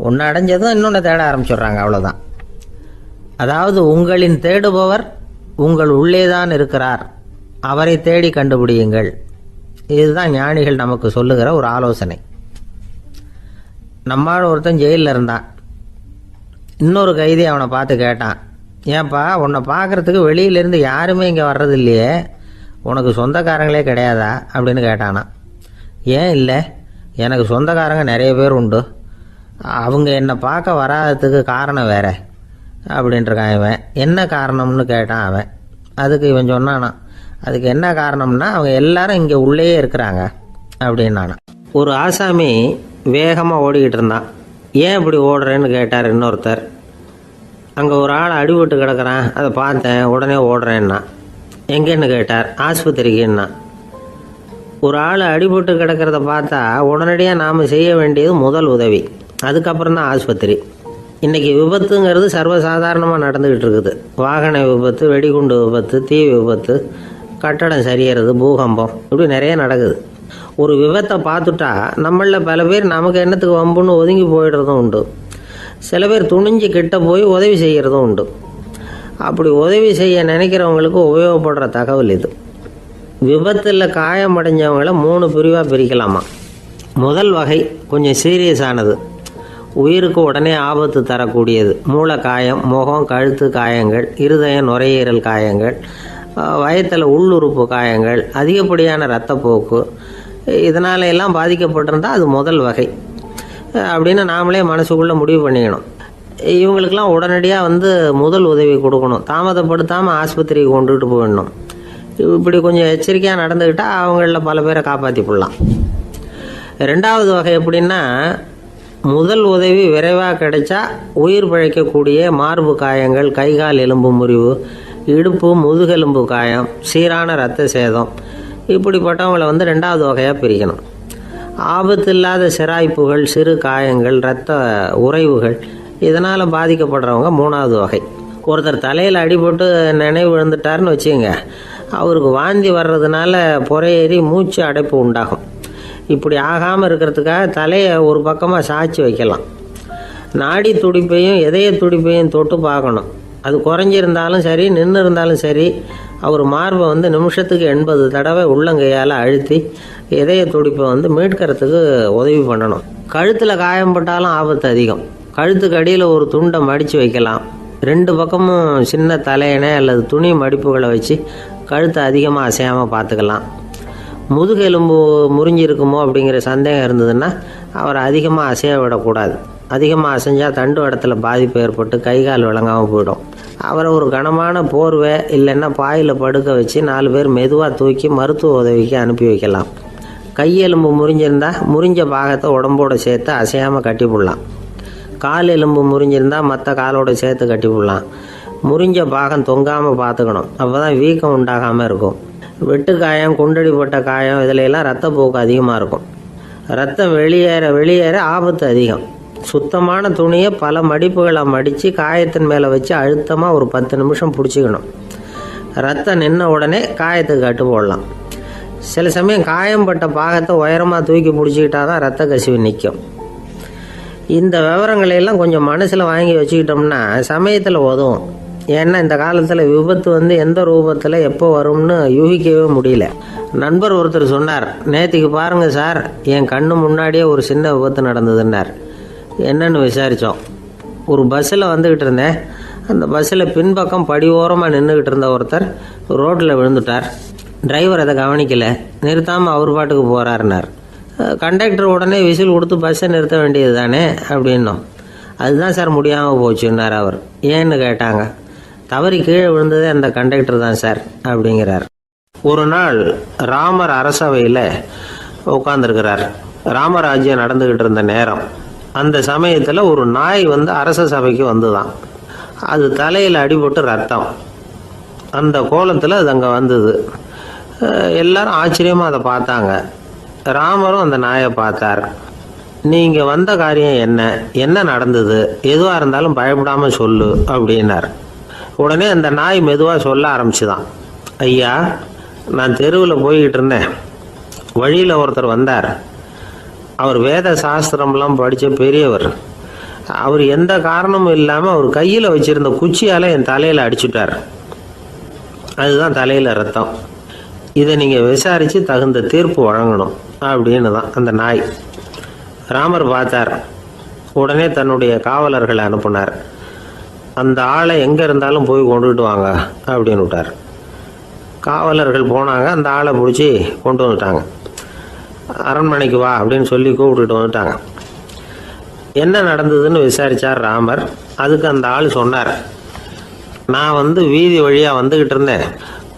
ஒன்று அடைஞ்சதும் இன்னொன்று தேட ஆரம்பிச்சிடுறாங்க, அவ்வளோதான். அதாவது உங்களின் தேடுபவர் உங்கள் உள்ளே தான் இருக்கிறார், அவரை தேடி கண்டுபிடியுங்கள். இதுதான் ஞானிகள் நமக்கு சொல்லுகிற ஒரு ஆலோசனை. நம்மால் ஒருத்தன் ஜெயிலில் இருந்தான். இன்னொரு கைதி அவனை பார்த்து கேட்டான், ஏன்பா உன்னை பார்க்குறதுக்கு வெளியிலேருந்து யாருமே இங்கே வர்றது இல்லையே, உனக்கு சொந்தக்காரங்களே கிடையாதா அப்படின்னு கேட்டானா. ஏன் இல்லை, எனக்கு சொந்தக்காரங்க நிறைய பேர் உண்டு, அவங்க என்னை பார்க்க வராததுக்கு காரணம் வேற அப்படின்ட்டுருக்கான் இவன். என்ன காரணம்னு கேட்டான் அவன். அதுக்கு இவன் சொன்னானா, அதுக்கு என்ன காரணம்னா அவங்க எல்லாரும் இங்கே உள்ளேயே இருக்கிறாங்க அப்படின்னானா. ஒரு ஆசாமி வேகமாக ஓடிக்கிட்டு இருந்தான். ஏன் இப்படி ஓடுறேன்னு கேட்டார் இன்னொருத்தர். அங்கே ஒரு ஆள் அடிபட்டு கிடக்கிறான், அதை பார்த்தேன், உடனே ஓடுறேன்னா. எங்கேன்னு கேட்டார். ஆஸ்பத்திரிக்குன்னா. ஒரு ஆள் அடிபட்டு கிடக்கிறத பார்த்தா உடனடியாக நாம் செய்ய வேண்டியது முதல் உதவி, அதுக்கப்புறம் தான் ஆஸ்பத்திரி. இன்றைக்கி விபத்துங்கிறது சர்வசாதாரணமாக நடந்துக்கிட்டு இருக்குது. வாகன விபத்து, வெடிகுண்டு விபத்து, தீ விபத்து, கட்டடம் சரியறது, பூகம்பம், இப்படி நிறைய நடக்குது. ஒரு விபத்தை பார்த்துட்டா நம்மளில் பல பேர் நமக்கு என்னத்துக்கு வம்புன்னு ஒதுங்கி போயிடுறதும் உண்டு. சில பேர் துணிஞ்சு கிட்ட போய் உதவி செய்கிறதும் உண்டு. அப்படி உதவி செய்ய நினைக்கிறவங்களுக்கு உபயோகப்படுற தகவல் இது. விபத்தில் காயமடைஞ்சவங்களை 3 பிரிவாக பிரிக்கலாமா. முதல் வகை கொஞ்சம் சீரியஸானது, உயிருக்கு உடனே ஆபத்து தரக்கூடியது. மூளை காயம், முகம், கழுத்து காயங்கள், இருதயம், நுரையீரல் காயங்கள், வயத்தில் உள்ளுறுப்பு காயங்கள், அதிகப்படியான இரத்தப்போக்கு, இதனால எல்லாம் பாதிக்கப்பட்டிருந்தால் அது முதல் வகை அப்படின்னு நாமளே மனசுக்குள்ளே முடிவு பண்ணிக்கணும். இவங்களுக்கெல்லாம் உடனடியாக முதல் உதவி கொடுக்கணும். தாமதப்படுத்தாமல் ஆஸ்பத்திரிக்கு கொண்டுகிட்டு போயிடணும். இப்படி கொஞ்சம் எச்சரிக்கையாக நடந்துக்கிட்டால் அவங்களில் பல பேரை காப்பாற்றி போடலாம். 2வது வகை எப்படின்னா, முதல் உதவி விரைவாக கிடைச்சா உயிர் பிழைக்கக்கூடிய மார்பு காயங்கள், கைகால் எலும்பு முறிவு, இடுப்பு முதுகெலும்பு காயம், சீரான இரத்த சேதம், இப்படிப்பட்டவங்களை 2வது வகையாக பிரிக்கணும். ஆபத்து இல்லாத சிராய்ப்புகள், சிறு காயங்கள், இரத்த உறைவுகள், இதனால் பாதிக்கப்படுறவங்க 3வது வகை. ஒருத்தர் தலையில் அடிபட்டு நினைவு விழுந்துட்டாருன்னு வச்சுங்க, அவருக்கு வாந்தி வர்றதுனால புறையேறி மூச்சு அடைப்பு உண்டாகும். இப்படி ஆகாமல் இருக்கிறதுக்காக தலையை ஒரு பக்கமாக சாய்ச்சி வைக்கலாம். நாடி துடிப்பையும் இதய துடிப்பையும் தொட்டு பார்க்கணும். அது குறைஞ்சிருந்தாலும் சரி, நின்று இருந்தாலும் சரி, அவர் மார்பை நிமிஷத்துக்கு 80 தடவை உள்ளங்கையால் அழுத்தி இதய துடிப்பை மீட்கிறதுக்கு உதவி பண்ணணும். கழுத்தில் காயம்பட்டாலும் ஆபத்து அதிகம். கழுத்துக்கு அடியில் ஒரு துண்டை மடித்து வைக்கலாம். 2 பக்கமும் சின்ன தலையணை அல்லது துணி மடிப்புகளை வச்சு கழுத்தை அதிகமாக அசையாமல் பார்த்துக்கலாம். முதுகெலும்பு முறிஞ்சிருக்குமோ அப்படிங்கிற சந்தேகம் இருந்ததுன்னா அவரை அதிகமாக அசைய விடக்கூடாது. அதிகமாக அசைஞ்சால் தண்டு இடத்துல பாதிப்பு ஏற்பட்டு கைகால் விளங்காமல் போயிடும். அவரை ஒரு கனமான போர்வை இல்லைன்னா பாயில் படுக்க வச்சு 4 பேர் மெதுவாக தூக்கி மருத்துவ உதவிக்கு அனுப்பி வைக்கலாம். கையெலும்பு முறிஞ்சிருந்தால் முறிஞ்ச பாகத்தை உடம்போடு சேர்த்து அசையாமல் கட்டி போடலாம். கால் எலும்பு முறிஞ்சிருந்தால் மற்ற காலோடு சேர்த்து கட்டி போடலாம். முறிஞ்ச பாகம் தொங்காமல் பார்த்துக்கணும். அப்போ தான் வீக்கம் உண்டாகாமல் இருக்கும். வெட்டு காயம், குண்டடிப்பட்ட காயம், இதிலெல்லாம் ரத்தப்போக்கு அதிகமாக இருக்கும். ரத்தம் வெளியேற ஆபத்து அதிகம். சுத்தமான துணியை பல மடிப்புகளை மடித்து காயத்தின் மேலே வச்சு அழுத்தமாக ஒரு 10 நிமிஷம் பிடிச்சிக்கணும். ரத்தம் நின்ன உடனே காயத்துக்கு கட்டு போடலாம். சில சமயம் காயம்பட்ட பாகத்தை உயரமாக தூக்கி பிடிச்சிக்கிட்டா தான் ரத்த கசிவு நிற்கும். இந்த விவரங்களையெல்லாம் கொஞ்சம் மனசில் வாங்கி வச்சுக்கிட்டோம்னா சமயத்தில் உதவும். ஏன்னா இந்த காலத்தில் விபத்து எந்த ரூபத்தில் எப்போ வரும்னு யூகிக்கவே முடியல. நண்பர் ஒருத்தர் சொன்னார், நேற்றுக்கு பாருங்கள் சார், என் கண்ணு முன்னாடியே ஒரு சின்ன விபத்து நடந்ததுன்னார். என்னன்னு விசாரித்தோம். ஒரு பஸ்ஸில் வந்துக்கிட்டு இருந்தேன். அந்த பஸ்ஸில் பின்பக்கம் படி ஓரமாக நின்றுக்கிட்டு இருந்த ஒருத்தர் ரோட்டில் விழுந்துட்டார். டிரைவர் அதை கவனிக்கலை, நிறுத்தாமல் அவர் பாட்டுக்கு போகிறாருனார். கண்டக்டர் உடனே விசில் கொடுத்து பஸ்ஸை நிறுத்த வேண்டியது தானே அப்படின்னோம். அதுதான் சார் முடியாமல் போச்சுன்னார் அவர். ஏன்னு கேட்டாங்க. தவறி கீழே விழுந்ததே அந்த கண்டக்டர் தான் சார் அப்படிங்கிறார். ஒரு நாள் ராமர் அரசவையில் உட்காந்துருக்கிறார். ராமராஜ்யம் நடந்துக்கிட்டு இருந்த நேரம். அந்த சமயத்தில் ஒரு நாய் அரச சபைக்கு வந்துதான். அது தலையில் அடிபட்டு ரத்தம். அந்த கோலத்தில் அது அங்கே வந்தது. எல்லாரும் ஆச்சரியமாக அதை பார்த்தாங்க. ராமரும் அந்த நாயை பார்த்தார். நீங்கள் வந்த காரியம் என்ன நடந்தது, எதுவாக இருந்தாலும் பயப்படாமல் சொல்லு அப்படின்னார். உடனே அந்த நாய் மெதுவாக சொல்ல ஆரம்பிச்சுதான். ஐயா, நான் தெருவில் போய்கிட்டு இருந்தேன். வழியில் ஒருத்தர் வந்தார். அவர் வேத சாஸ்திரம்லாம் படித்த பெரியவர். அவர் எந்த காரணமும் இல்லாமல் அவர் கையில் வச்சுருந்த குச்சியால் என் தலையில் அடிச்சுட்டார். அதுதான் தலையில் ரத்தம். இதை நீங்கள் விசாரித்து தகுந்த தீர்ப்பு வழங்கணும் அப்படின்னு தான் அந்த நாய். ராமர் பார்த்தார். உடனே தன்னுடைய காவலர்களை அனுப்புனார். அந்த ஆளை எங்கே இருந்தாலும் போய் கொண்டுகிட்டு வாங்க அப்படின்னு விட்டார். காவலர்கள் போனாங்க. அந்த ஆளை பிடிச்சி கொண்டு வந்துட்டாங்க. அரண்மனைக்கு வா அப்படின்னு சொல்லி கூப்பிட்டுட்டு வந்துட்டாங்க. என்ன நடந்ததுன்னு விசாரித்தார் ராமர். அதுக்கு அந்த ஆள் சொன்னார், நான் வீதி வழியாக வந்துக்கிட்டு இருந்தேன்.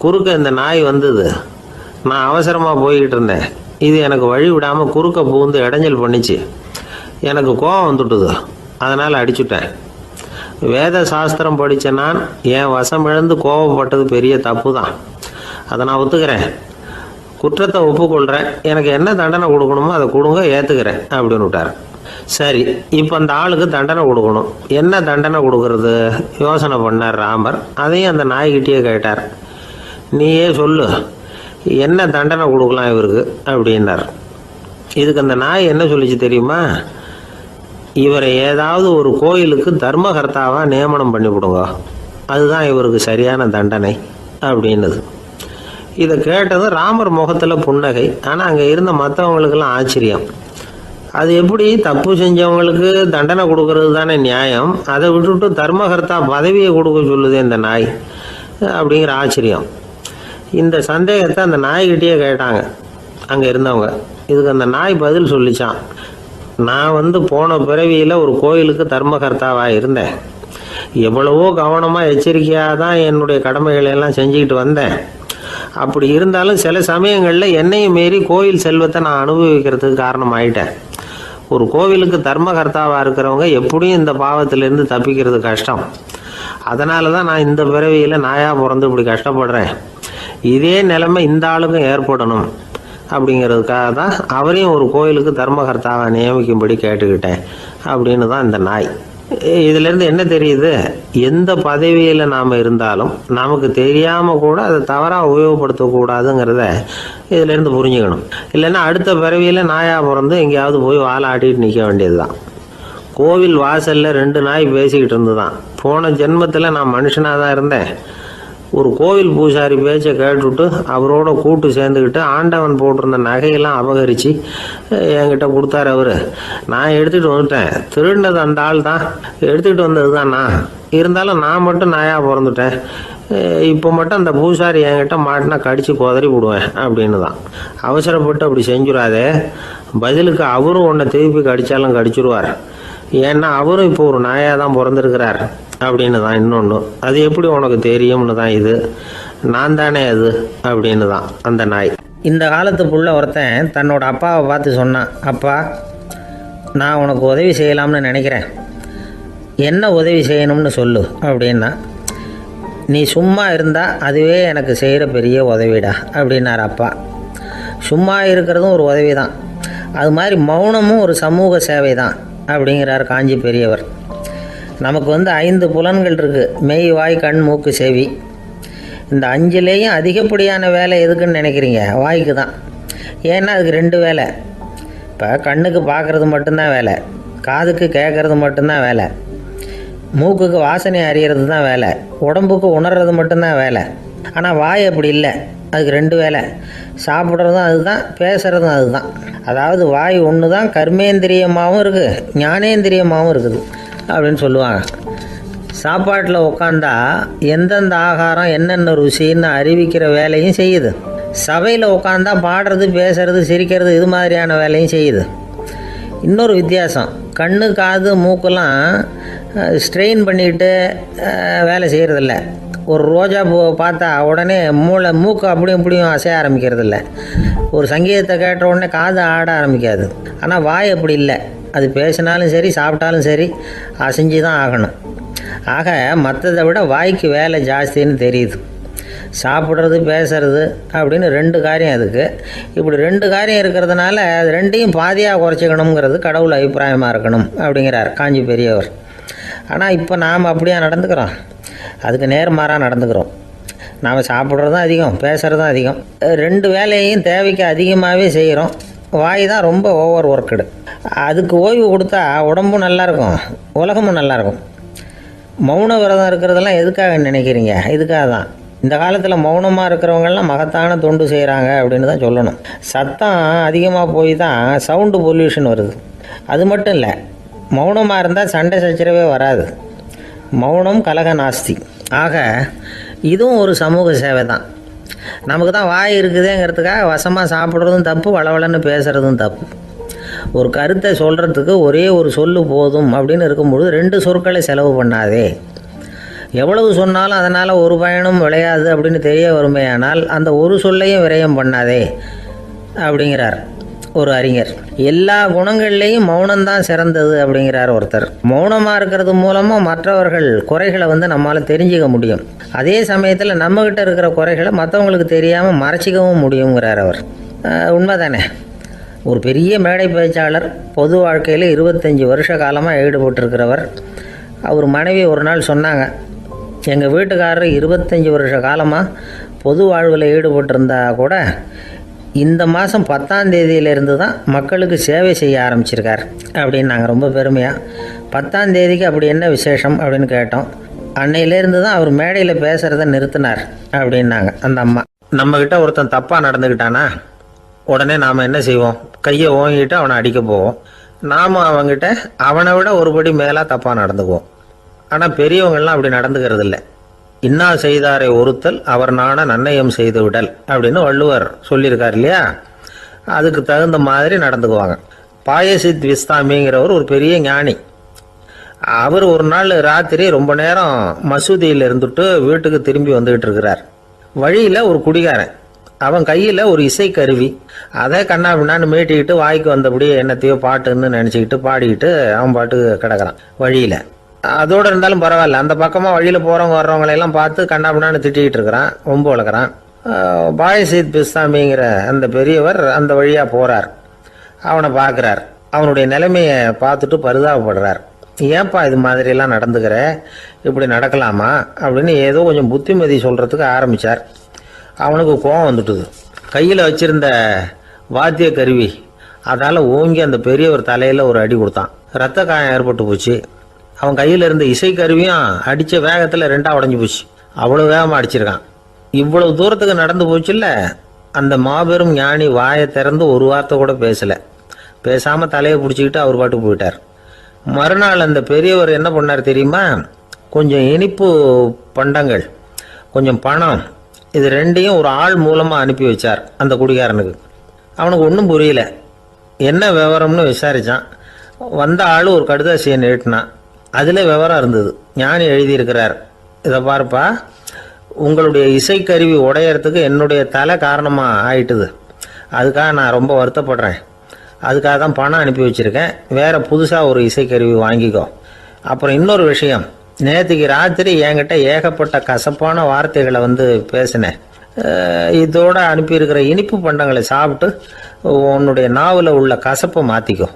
குறுக்க இந்த நாய் வந்தது. நான் அவசரமாக போய்கிட்டு இருந்தேன். இது எனக்கு வழி விடாமல் குறுக்க பூந்து இடைஞ்சல் பண்ணிச்சு. எனக்கு கோபம் வந்துட்டுது. அதனால் அடிச்சுட்டேன். வேத சாஸ்திரம் படித்த நான் என் வசம் இழந்து கோபப்பட்டது பெரிய தப்பு தான். அதை நான் ஒத்துக்கிறேன். குற்றத்தை ஒப்புக்கொள்கிறேன், எனக்கு என்ன தண்டனை கொடுக்கணுமோ அதை கொடுங்க, ஏற்றுக்கிறேன் அப்படின்னு விட்டார். சரி, இப்போ அந்த ஆளுக்கு தண்டனை கொடுக்கணும். என்ன தண்டனை கொடுக்கறது யோசனை பண்ணார் ராமர். அதையும் அந்த நாய்கிட்டே கேட்டார். நீயே சொல்லு, என்ன தண்டனை கொடுக்கலாம் இவருக்கு அப்படின்னார். இதுக்கு அந்த நாய் என்ன சொல்லிச்சு தெரியுமா? இவரை ஏதாவது ஒரு கோயிலுக்கு தர்மகர்த்தாவாக நியமனம் பண்ணி விடுங்க, அதுதான் இவருக்கு சரியான தண்டனை அப்படின்னுது. இதை கேட்டதும் ராமர் முகத்தில் புன்னகை. ஆனால் அங்கே இருந்த மற்றவங்களுக்கெல்லாம் ஆச்சரியம். அது எப்படி, தப்பு செஞ்சவங்களுக்கு தண்டனை கொடுக்கறது தானே நியாயம், அதை விட்டுட்டு தர்மகர்த்தா பதவியை கொடுக்க சொல்லுது இந்த நாய் அப்படிங்கிற ஆச்சரியம். இந்த சந்தேகத்தை அந்த நாய்கிட்டேயே கேட்டாங்க அங்கே இருந்தவங்க. இதுக்கு அந்த நாய் பதில் சொல்லிச்சான். நான் போன பிறவியில் ஒரு கோயிலுக்கு தர்மகர்த்தாவாக இருந்தேன். எவ்வளவோ கவனமாக எச்சரிக்கையாக தான் என்னுடைய கடமைகளை எல்லாம் செஞ்சுக்கிட்டு வந்தேன். அப்படி இருந்தாலும் சில சமயங்களில் என்னையும் மீறி கோயில் செல்வத்தை நான் அனுபவிக்கிறதுக்கு காரணம் ஆயிட்டேன். ஒரு கோவிலுக்கு தர்மகர்த்தாவாக இருக்கிறவங்க எப்படியும் இந்த பாவத்திலேருந்து தப்பிக்கிறது கஷ்டம். அதனால தான் நான் இந்த பிறவியில் நாயாக பிறந்து இப்படி கஷ்டப்படுறேன். இதே நிலைமை இந்த ஆளுக்கும் ஏற்படணும் அப்படிங்கிறதுக்காக தான் அவரையும் ஒரு கோயிலுக்கு தர்மகர்த்தாவை நியமிக்கும்படி கேட்டுக்கிட்டேன் அப்படின்னு தான் இந்த நாய். இதிலேருந்து என்ன தெரியுது? எந்த பதவியில் நாம் இருந்தாலும் நமக்கு தெரியாமல் கூட அதை தவறாக உபயோகப்படுத்தக்கூடாதுங்கிறத இதிலேருந்து புரிஞ்சுக்கணும். இல்லைன்னா அடுத்த பிறவியில் நாயாக பிறந்து எங்கேயாவது போய் வாழை ஆட்டிட்டு நிற்க வேண்டியது தான். கோவில் வாசலில் 2 நாய் பேசிக்கிட்டு இருந்து தான், போன ஜென்மத்தில் நான் மனுஷனாக தான் இருந்தேன். ஒரு கோவில் பூசாரி பேச்சை கேட்டுவிட்டு அவரோட கூட்டு சேர்ந்துக்கிட்டு ஆண்டவன் போட்டிருந்த நகையெல்லாம் அபகரித்து என்கிட்ட கொடுத்தாரு அவர். நான் எடுத்துகிட்டு வந்துட்டேன். திருடினது அந்த ஆள் தான், எடுத்துக்கிட்டு வந்தது தான் நான். இருந்தாலும் நான் மட்டும் நாயாக பிறந்துட்டேன். இப்போ மட்டும் அந்த பூசாரி என்கிட்ட மாட்டினா கடித்து குதறி விடுவேன் அப்படின்னு தான். அவசரப்பட்டு அப்படி செஞ்சுடாதே, பதிலுக்கு அவரும் உன்னை திருப்பி கடித்தாலும் கடிச்சிருவார். ஏன்னா அவரும் இப்போ ஒரு நாயாக தான் பிறந்திருக்கிறார் அப்படின்னு தான். இன்னொன்று, அது எப்படி உனக்கு தெரியும்னு தான். இது நான் தானே அது அப்படின்னு தான் அந்த நாய். இந்த காலத்து புள்ள ஒருத்தன் தன்னோட அப்பாவை பார்த்து சொன்னான், அப்பா நான் உனக்கு உதவி செய்யலாம்னு நினைக்கிறேன், என்ன உதவி செய்யணும்னு சொல்லு அப்படின்னா. நீ சும்மா இருந்தால் அதுவே எனக்கு செய்கிற பெரிய உதவிடா அப்படின்னார் அப்பா. சும்மா இருக்கிறதும் ஒரு உதவி தான், அது மாதிரி மௌனமும் ஒரு சமூக சேவை தான் அப்படிங்கிறார் காஞ்சி பெரியவர். நமக்கு 5 புலன்கள் இருக்குது, மெய், வாய், கண், மூக்கு, செவி. இந்த 5லேயும் அதிகப்படியான வேலை எதுக்குன்னு நினைக்கிறீங்க? வாய்க்கு தான். ஏன்னா அதுக்கு 2 வேலை. இப்போ கண்ணுக்கு பார்க்குறது மட்டும்தான் வேலை, காதுக்கு கேட்குறது மட்டும்தான் வேலை, மூக்குக்கு வாசனை அறியறது தான் வேலை, உடம்புக்கு உணர்றது மட்டும்தான் வேலை. ஆனால் வாய் அப்படி இல்லை, அதுக்கு 2 வேலை. சாப்பிட்றதும் அதுதான், பேசுகிறதும் அதுதான். அதாவது வாய் ஒன்று தான் கர்மேந்திரியமாகவும் இருக்குது, ஞானேந்திரியமாகவும் இருக்குது அப்படின்னு சொல்லுவாங்க. சாப்பாட்டில் உட்காந்தா எந்தெந்த ஆகாரம் என்னென்ன ருசின்னு அறிவிக்கிற வேலையும் செய்யுது. சபையில் உட்காந்தா பாடுறது, பேசுறது, சிரிக்கிறது, இது மாதிரியான வேலையும் செய்யுது. இன்னொரு வித்தியாசம், கண்ணு, காது, மூக்கெல்லாம் ஸ்ட்ரெயின் பண்ணிக்கிட்டு வேலை செய்கிறதில்ல. ஒரு ரோஜா பூவை பார்த்தா உடனே மூக்கு அப்படியும் இப்படியும் அசைய ஆரம்பிக்கிறதில்ல. ஒரு சங்கீதத்தை கேட்ட உடனே காது ஆட ஆரம்பிக்காது. ஆனால் வாய் அப்படி இல்லை, அது பேசினாலும் சரி சாப்பிட்டாலும் சரி அசைஞ்சு தான் ஆகணும். ஆக மற்றதை விட வாய்க்கு வேலை ஜாஸ்தின்னு தெரியுது. சாப்பிட்றது, பேசுறது அப்படின்னு 2 காரியம் அதுக்கு. இப்படி 2 காரியம் இருக்கிறதுனால அது 2ஐயும் பாதியாக குறைச்சிக்கணுங்கிறது கடவுள் அபிப்பிராயமாக இருக்கணும் அப்படிங்கிறார் காஞ்சி பெரியவர். ஆனால் இப்போ நாம் அப்படியா நடந்துக்கிறோம்? அதுக்கு நேர்மாறாக நடந்துக்கிறோம். நாம் சாப்பிட்றதும் அதிகம், பேசுகிறதும் அதிகம், 2 வேலையையும் தேவைக்கு அதிகமாகவே செய்கிறோம். வாய் தான் ரொம்ப ஓவர் ஒர்க்குடு. அதுக்கு ஓய்வு கொடுத்தா உடம்பும் நல்லாயிருக்கும், உலகமும் நல்லாயிருக்கும். மௌன விரதம் இருக்கிறதெல்லாம் எதுக்காக நினைக்கிறீங்க? இதுக்காக தான். இந்த காலத்தில் மௌனமாக இருக்கிறவங்கெல்லாம் மகத்தான தொண்டு செய்கிறாங்க அப்படின்னு தான் சொல்லணும். சத்தம் அதிகமாக போய் தான் சவுண்டு பொல்யூஷன் வருது. அது மட்டும் இல்லை, மௌனமாக இருந்தால் சண்டை சச்சரவே வராது. மௌனம் கலக நாஸ்தி. ஆக இதுவும் ஒரு சமூக சேவை தான். நமக்கு தான் வாய் இருக்குதுங்கிறதுக்காக வசமாக சாப்பிட்றதும் தப்பு, வளவளன்னு பேசுகிறதும் தப்பு. ஒரு கருத்தை சொல்கிறதுக்கு ஒரே ஒரு சொல்லு போதும் அப்படின்னு இருக்கும்பொழுது 2 சொற்களை செலவு பண்ணாதே. எவ்வளவு சொன்னாலும் அதனால் ஒரு பயனும் விளையாது அப்படின்னு தெரிய வருமே. ஆனால் அந்த ஒரு சொல்லையும் விரயம் பண்ணாதே அப்படிங்கிறார். ஒரு அறிஞர். எல்லா குணங்கள்லேயும் மௌனம்தான் சிறந்தது அப்படிங்கிறார் ஒருத்தர். மௌனமாக இருக்கிறது மூலமாக மற்றவர்கள் குறைகளை நம்மளால் தெரிஞ்சுக்க முடியும். அதே சமயத்தில் நம்மக்கிட்ட இருக்கிற குறைகளை மற்றவங்களுக்கு தெரியாமல் மறைச்சிக்கவும் முடியுங்கிறார் அவர். உண்மைதானே? ஒரு பெரிய மேடை பேச்சாளர், பொது வாழ்க்கையில் 25 வருஷ காலமாக ஈடுபட்டிருக்கிறவர். அவர் மனைவி ஒரு நாள் சொன்னாங்க, எங்கள் வீட்டுக்காரர் 25 வருஷ காலமாக பொது வாழ்வில் ஈடுபட்டிருந்தா கூட இந்த மாதம் 10ஆம் தேதியிலேருந்து தான் மக்களுக்கு சேவை செய்ய ஆரம்பிச்சிருக்கார் அப்படின்னு நாங்கள் ரொம்ப பெருமையாக. 10ஆம் தேதிக்கு அப்படி என்ன விசேஷம் அப்படின்னு கேட்டோம். அன்னையிலேருந்து தான் அவர் மேடையில் பேசுகிறத நிறுத்தினார் அப்படின்னாங்க அந்த அம்மா. நம்மக்கிட்ட ஒருத்தன் தப்பாக நடந்துக்கிட்டானா உடனே நாம் என்ன செய்வோம்? கையை ஓங்கிட்டு அவனை அடிக்க போவோம். நாம் அவங்ககிட்ட அவனை விட ஒருபடி மேலாக தப்பாக நடந்துக்குவோம். ஆனால் பெரியவங்கள்லாம் அப்படி நடந்துக்கிறது இல்லை. இன்னா செய்தாரை ஒருத்தல் அவர் நாண நன்னயம் செய்து விடல் அப்படின்னு வள்ளுவர் சொல்லியிருக்கார் இல்லையா? அதுக்கு தகுந்த மாதிரி நடந்துக்குவாங்க. பாயசித் விஸ்தாமிங்கிறவர் ஒரு பெரிய ஞானி. அவர் ஒரு நாள் ராத்திரி ரொம்ப நேரம் மசூதியில் இருந்துட்டு வீட்டுக்கு திரும்பி வந்துகிட்டு இருக்கிறார். வழியில் ஒரு குடிகாரன், அவன் கையில் ஒரு இசைக்கருவி, அதை கண்ணா பின்னான்னு மீட்டிக்கிட்டு வாய்க்கு வந்தபடி என்னத்தையோ பாட்டுன்னு நினச்சிக்கிட்டு பாடிக்கிட்டு அவன் பாட்டுக்கு கிடக்கிறான் வழியில். அதோடு இருந்தாலும் பரவாயில்ல, அந்த பக்கமாக வழியில் போகிறவங்க வர்றவங்களையெல்லாம் பார்த்து கண்ணா பின்னான்னு திட்டிகிட்டு இருக்கிறான், ரொம்ப வளர்க்குறான். பாயசித் பிஸ்தாமிங்கிற அந்த பெரியவர் அந்த வழியாக போகிறார். அவனை பார்க்குறார். அவனுடைய நிலைமையை பார்த்துட்டு பரிதாபப்படுறார். ஏன்பா இது மாதிரிலாம் நடந்துக்கிற, இப்படி நடக்கலாமா அப்படின்னு ஏதோ கொஞ்சம் புத்திமதி சொல்கிறதுக்கு ஆரம்பித்தார். அவனுக்கு கோபம் வந்துட்டுது. கையில் வச்சிருந்த வாத்திய கருவி அதால் ஓங்கி அந்த பெரியவர் தலையில் ஒரு அடி கொடுத்தான். ரத்த காயம் ஏற்பட்டு போச்சு. அவன் கையில் இருந்த இசைக்கருவியும் அடித்த வேகத்தில் 2ஆக உடஞ்சி போச்சு. அவ்வளோ வேகமாக அடிச்சிருக்கான். இவ்வளவு தூரத்துக்கு நடந்து போச்சுல்ல, அந்த மாபெரும் ஞானி வாயை திறந்து ஒரு வார்த்தை கூட பேசலை. பேசாமல் தலையை பிடிச்சிக்கிட்டு அவர் பாட்டு போயிட்டார். மறுநாள் அந்த பெரியவர் என்ன பண்ணார் தெரியுமா? கொஞ்சம் இனிப்பு பண்டங்கள், கொஞ்சம் பணம், இது 2ஐயும் ஒரு ஆள் மூலமாக அனுப்பி வச்சார் அந்த குடிகாரனுக்கு. அவனுக்கு ஒன்றும் புரியல. என்ன விவரம்னு விசாரித்தான். வந்த ஆள் ஒரு கடுதாசியை நீட்டினான். அதில் விவரம் இருந்தது. ஞானி எழுதியிருக்கிறார், இதை பார்ப்பா, உங்களுடைய இசைக்கருவி உடையறதுக்கு என்னுடைய தலை காரணமாக ஆயிட்டுது. அதுக்காக நான் ரொம்ப வருத்தப்படுறேன். அதுக்காக தான் பணம் அனுப்பி வச்சுருக்கேன். வேறு புதுசாக ஒரு இசைக்கருவி வாங்கிக்கோ. அப்புறம் இன்னொரு விஷயம், நேற்றுக்கு ராத்திரி என்கிட்ட ஏகப்பட்ட கசப்பான வார்த்தைகளை பேசினேன். இதோடு அனுப்பியிருக்கிற இனிப்பு பண்டங்களை சாப்பிட்டு உன்னுடைய நாவில் உள்ள கசப்பை மாற்றிக்கோ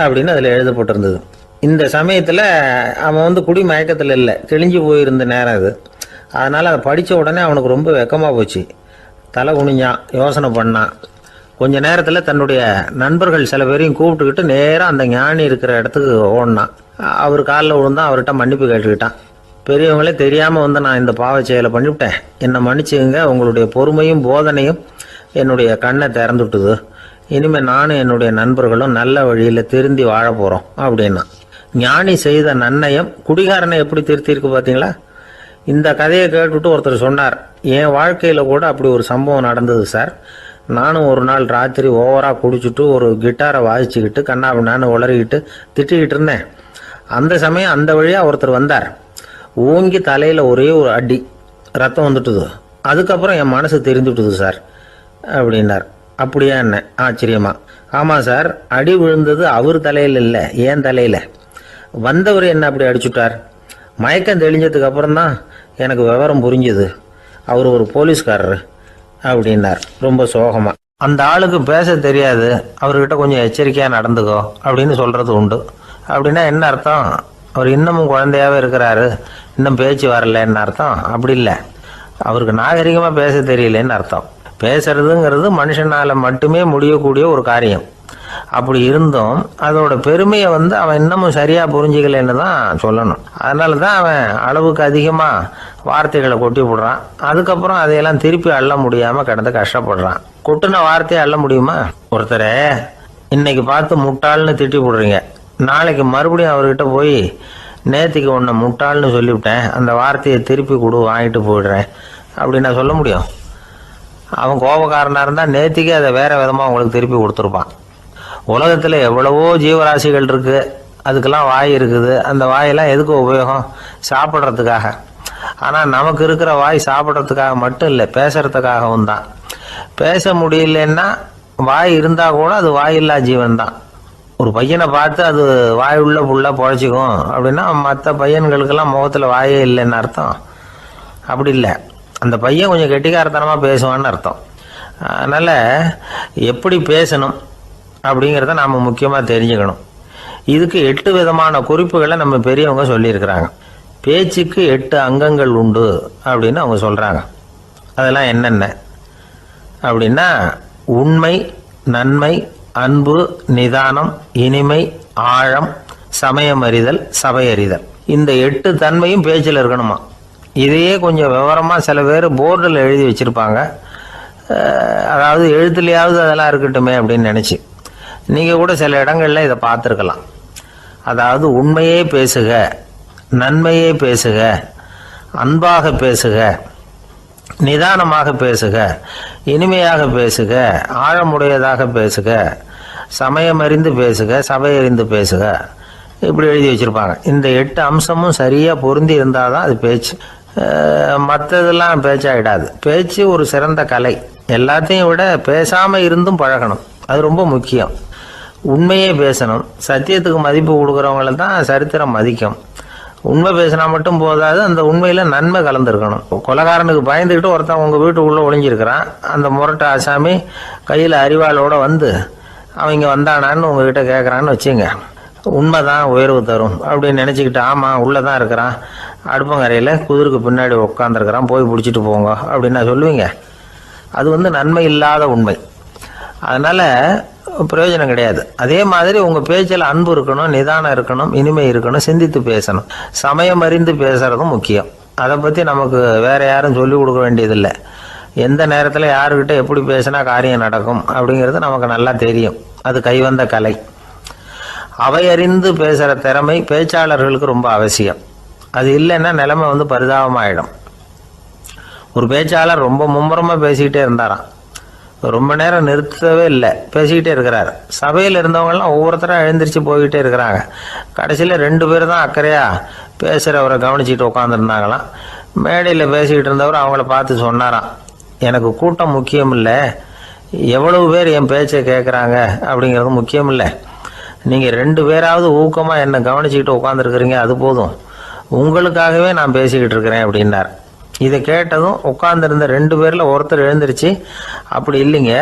அப்படின்னு அதில் எழுதப்பட்டிருந்தது. இந்த சமயத்தில் அவன் குடி மயக்கத்தில் இல்லை, கிழிஞ்சு போயிருந்த நேரம் இது. அதனால் அதை படித்த உடனே அவனுக்கு ரொம்ப வெக்கமாக போச்சு. தலை குனிஞ்சான், யோசனை பண்ணான். கொஞ்ச நேரத்தில் தன்னுடைய நண்பர்கள் சில பேரையும் கூப்பிட்டுக்கிட்டு நேராக அந்த ஞானி இருக்கிற இடத்துக்கு ஓடினான். அவர் காலில் விழுந்தான். அவர்கிட்ட மன்னிப்பு கேட்டுக்கிட்டான். பெரியவங்களே தெரியாமல் நான் இந்த பாவ செயலை பண்ணிவிட்டேன், என்னை மன்னிச்சுங்க. உங்களுடைய பொறுமையும் போதனையும் என்னுடைய கண்ணை திறந்துட்டுது. இனிமேல் நானும் என்னுடைய நண்பர்களும் நல்ல வழியில் திருந்தி வாழ போகிறோம் அப்படின்னா. ஞானி செய்த நன்னயம் குடிகாரனை எப்படி திருத்திருக்கு பார்த்தீங்களா? இந்த கதையை கேட்டுவிட்டு ஒருத்தர் சொன்னார், என் வாழ்க்கையில் கூட அப்படி ஒரு சம்பவம் நடந்தது சார். நானும் ஒரு நாள் ராத்திரி ஓவராக குடிச்சிட்டு ஒரு கிட்டாரை வாசிச்சுக்கிட்டு கண்ணாபின்னான்னு உளறிக்கிட்டு திட்டிக்கிட்டு இருந்தேன். அந்த சமயம் அந்த வழியாக ஒருத்தர் வந்தார். ஓங்கி தலையில் ஒரே ஒரு அடி, ரத்தம் வந்துட்டுது. அதுக்கப்புறம் என் மனசு தெரிந்துவிட்டுது சார் அப்படின்னார். அப்படியா என்ன? ஆச்சரியமா. ஆமாம் சார், அடி விழுந்தது அவர் தலையில் இல்லை, ஏன் தலையில். வந்தவர் என்ன அப்படி அடிச்சுட்டார். மயக்கம் தெளிஞ்சதுக்கு அப்புறம்தான் எனக்கு விவரம் புரிஞ்சுது. அவர் ஒரு போலீஸ்காரர் அப்படின்னார் ரொம்ப சோகமாக. அந்த ஆளுக்கு பேச தெரியாது, அவர்கிட்ட கொஞ்சம் எச்சரிக்கையாக நடந்துக்கோ அப்படின்னு சொல்கிறது உண்டு. அப்படின்னா என்ன அர்த்தம்? அவர் இன்னமும் குழந்தையாகவே இருக்கிறாரு, இன்னும் பேச்சு வரலன்னு அர்த்தம்? அப்படி இல்லை, அவருக்கு நாகரிகமாக பேச தெரியலன்னு அர்த்தம். பேசுறதுங்கிறது மனுஷனால் மட்டுமே முடியக்கூடிய ஒரு காரியம். அப்படி இருந்தும் அதோட பெருமையை அவன் இன்னமும் சரியாக புரிஞ்சிக்கலன்னு தான் சொல்லணும். அதனால தான் அவன் அளவுக்கு அதிகமாக வார்த்தைகளை கொட்டி விடுறான். அதுக்கப்புறம் அதையெல்லாம் திருப்பி அள்ள முடியாமல் கிடந்து கஷ்டப்படுறான். கொட்டின வார்த்தையை அள்ள முடியுமா? ஒருத்தரை இன்னைக்கு பார்த்து முட்டாள்னு திட்டி விடுறீங்க, நாளைக்கு மறுபடியும் அவர்கிட்ட போய் நேற்றுக்கு உன்னை முட்டாள்னு சொல்லிவிட்டேன், அந்த வார்த்தையை திருப்பி கொடு, வாங்கிட்டு போயிடுறேன் அப்படின்னு சொல்ல முடியும்? அவன் கோபக்காரனாக இருந்தால் நேற்றுக்கே அதை வேறு விதமாக உங்களுக்கு திருப்பி கொடுத்துருப்பான். உலகத்தில் எவ்வளவோ ஜீவராசிகள் இருக்குது, அதுக்கெல்லாம் வாய் இருக்குது. அந்த வாயெல்லாம் எதுக்கு உபயோகம்? சாப்பிட்றதுக்காக. ஆனால் நமக்கு இருக்கிற வாய் சாப்பிட்றதுக்காக மட்டும் இல்லை, பேசுகிறதுக்காகவும் தான். பேச முடியலன்னா வாய் இருந்தால் கூட அது வாயில்லா ஜீவன் தான். ஒரு பையனை பார்த்து அது வாய் உள்ள புள்ள பொழைச்சிக்கும் அப்படின்னா மற்ற பையன்களுக்கெல்லாம் முகத்தில் வாயே இல்லைன்னு அர்த்தம். அப்படி இல்லை, அந்த பையன் கொஞ்சம் கெட்டிக்காரத்தனமாக பேசுவான்னு அர்த்தம். அதனால் எப்படி பேசணும் அப்படிங்கிறத நாம் முக்கியமாக தெரிஞ்சுக்கணும். இதுக்கு 8 விதமான குறிப்புகளை நம்ம பெரியவங்க சொல்லியிருக்கிறாங்க. பேச்சுக்கு 8 அங்கங்கள் உண்டு அப்படின்னு அவங்க சொல்கிறாங்க. அதெல்லாம் என்னென்ன அப்படின்னா உண்மை, நன்மை, அன்பு, நிதானம், இனிமை, ஆழம், சமயமறிதல், சபையறிதல். இந்த 8 தன்மையும் பேச்சில் இருக்கணுமா. இதையே கொஞ்சம் விவரமாக சில பேர் போர்டில் எழுதி வச்சுருப்பாங்க. அதாவது எழுத்துலையாவது அதெல்லாம் இருக்கட்டுமே அப்படின்னு நினச்சி நீங்கள் கூட சில இடங்களில் இதை பார்த்துருக்கலாம். அதாவது உண்மையே பேசுக, நன்மையே பேசுக, அன்பாக பேசுக, நிதானமாக பேசுக, இனிமையாக பேசுக, ஆழமுடையதாக பேசுக, சமயமறிந்து பேசுக, சபையறிந்து பேசுக, இப்படி எழுதி வச்சுருப்பாங்க. இந்த 8 அம்சமும் சரியாக பொருந்தி இருந்தால் தான் அது பேச்சு. மற்றதெல்லாம் பேச்சாகிடாது. பேச்சு ஒரு சிறந்த கலை. எல்லாத்தையும் விட பேசாமல் இருந்தும் பழகணும், அது ரொம்ப முக்கியம். உண்மையே பேசணும். சத்தியத்துக்கு மதிப்பு கொடுக்குறவங்கள தான் சரித்திரம் மதிக்கும். உண்மை பேசினா மட்டும் போதாது, அந்த உண்மையில் நன்மை கலந்துருக்கணும். கொலைகாரனுக்கு பயந்துக்கிட்டு ஒருத்தன் உங்கள் வீட்டுக்குள்ளே ஒளிஞ்சிருக்கிறான். அந்த முரட்டை ஆசாமி கையில் அறிவாளோடு வந்து அவங்க வந்தானான்னு உங்ககிட்ட கேட்குறான்னு வச்சுங்க. உண்மைதான் உயர்வு தரும் அப்படின்னு நினச்சிக்கிட்டு ஆமாம் உள்ளே தான் இருக்கிறான், அடுப்பங்கரையில் குதிருக்கு பின்னாடி உட்காந்துருக்கிறான், போய் பிடிச்சிட்டு போங்க அப்படின்னு சொல்லுவீங்க. அது நன்மை இல்லாத உண்மை. அதனால் பிரயோஜனம் கிடையாது. அதே மாதிரி உங்கள் பேச்சில் அன்பு இருக்கணும், நிதானம் இருக்கணும், இனிமை இருக்கணும், சிந்தித்து பேசணும், சமயம் அறிந்து பேசுகிறதும் முக்கியம். அதை பற்றி நமக்கு வேறு யாரும் சொல்லிக் கொடுக்க வேண்டியதில்லை. எந்த நேரத்தில் யாருக்கிட்ட எப்படி பேசினா காரியம் நடக்கும் அப்படிங்கிறது நமக்கு நல்லா தெரியும். அது கைவந்த கலை. அவையறிந்து பேசுகிற திறமை பேச்சாளர்களுக்கு ரொம்ப அவசியம். அது இல்லைன்னா நிலைமை பரிதாபமாயிடும். ஒரு பேச்சாளர் ரொம்ப மும்முரமாக பேசிக்கிட்டே இருந்தாராம். ரொம்ப நேரம் நிறுத்தவே இல்லை, பேசிக்கிட்டே இருக்கிறார். சபையில் இருந்தவங்கலாம் ஒவ்வொருத்தராக எழுந்திரிச்சு போய்கிட்டே இருக்கிறாங்க. கடைசியில் 2 பேர் தான் அக்கறையாக பேசுகிறவரை கவனிச்சிட்டு உட்காந்துருந்தாங்களாம். மேடையில் பேசிக்கிட்டு இருந்தவர் அவங்கள பார்த்து சொன்னாராம், எனக்கு கூட்டம் முக்கியம் இல்லை, எவ்வளவு பேர் என் பேச்சை கேட்குறாங்க அப்படிங்கிறது முக்கியம் இல்லை. நீங்கள் 2 பேராவது ஊக்கமாக என்னை கவனிச்சிக்கிட்டு உட்காந்துருக்குறீங்க, அது போதும். உங்களுக்காகவே நான் பேசிக்கிட்டு இருக்கிறேன் அப்படின்னார். இதை கேட்டதும் உட்காந்துருந்த 2 பேரில் ஒருத்தர் எழுந்திருச்சு, அப்படி இல்லைங்க,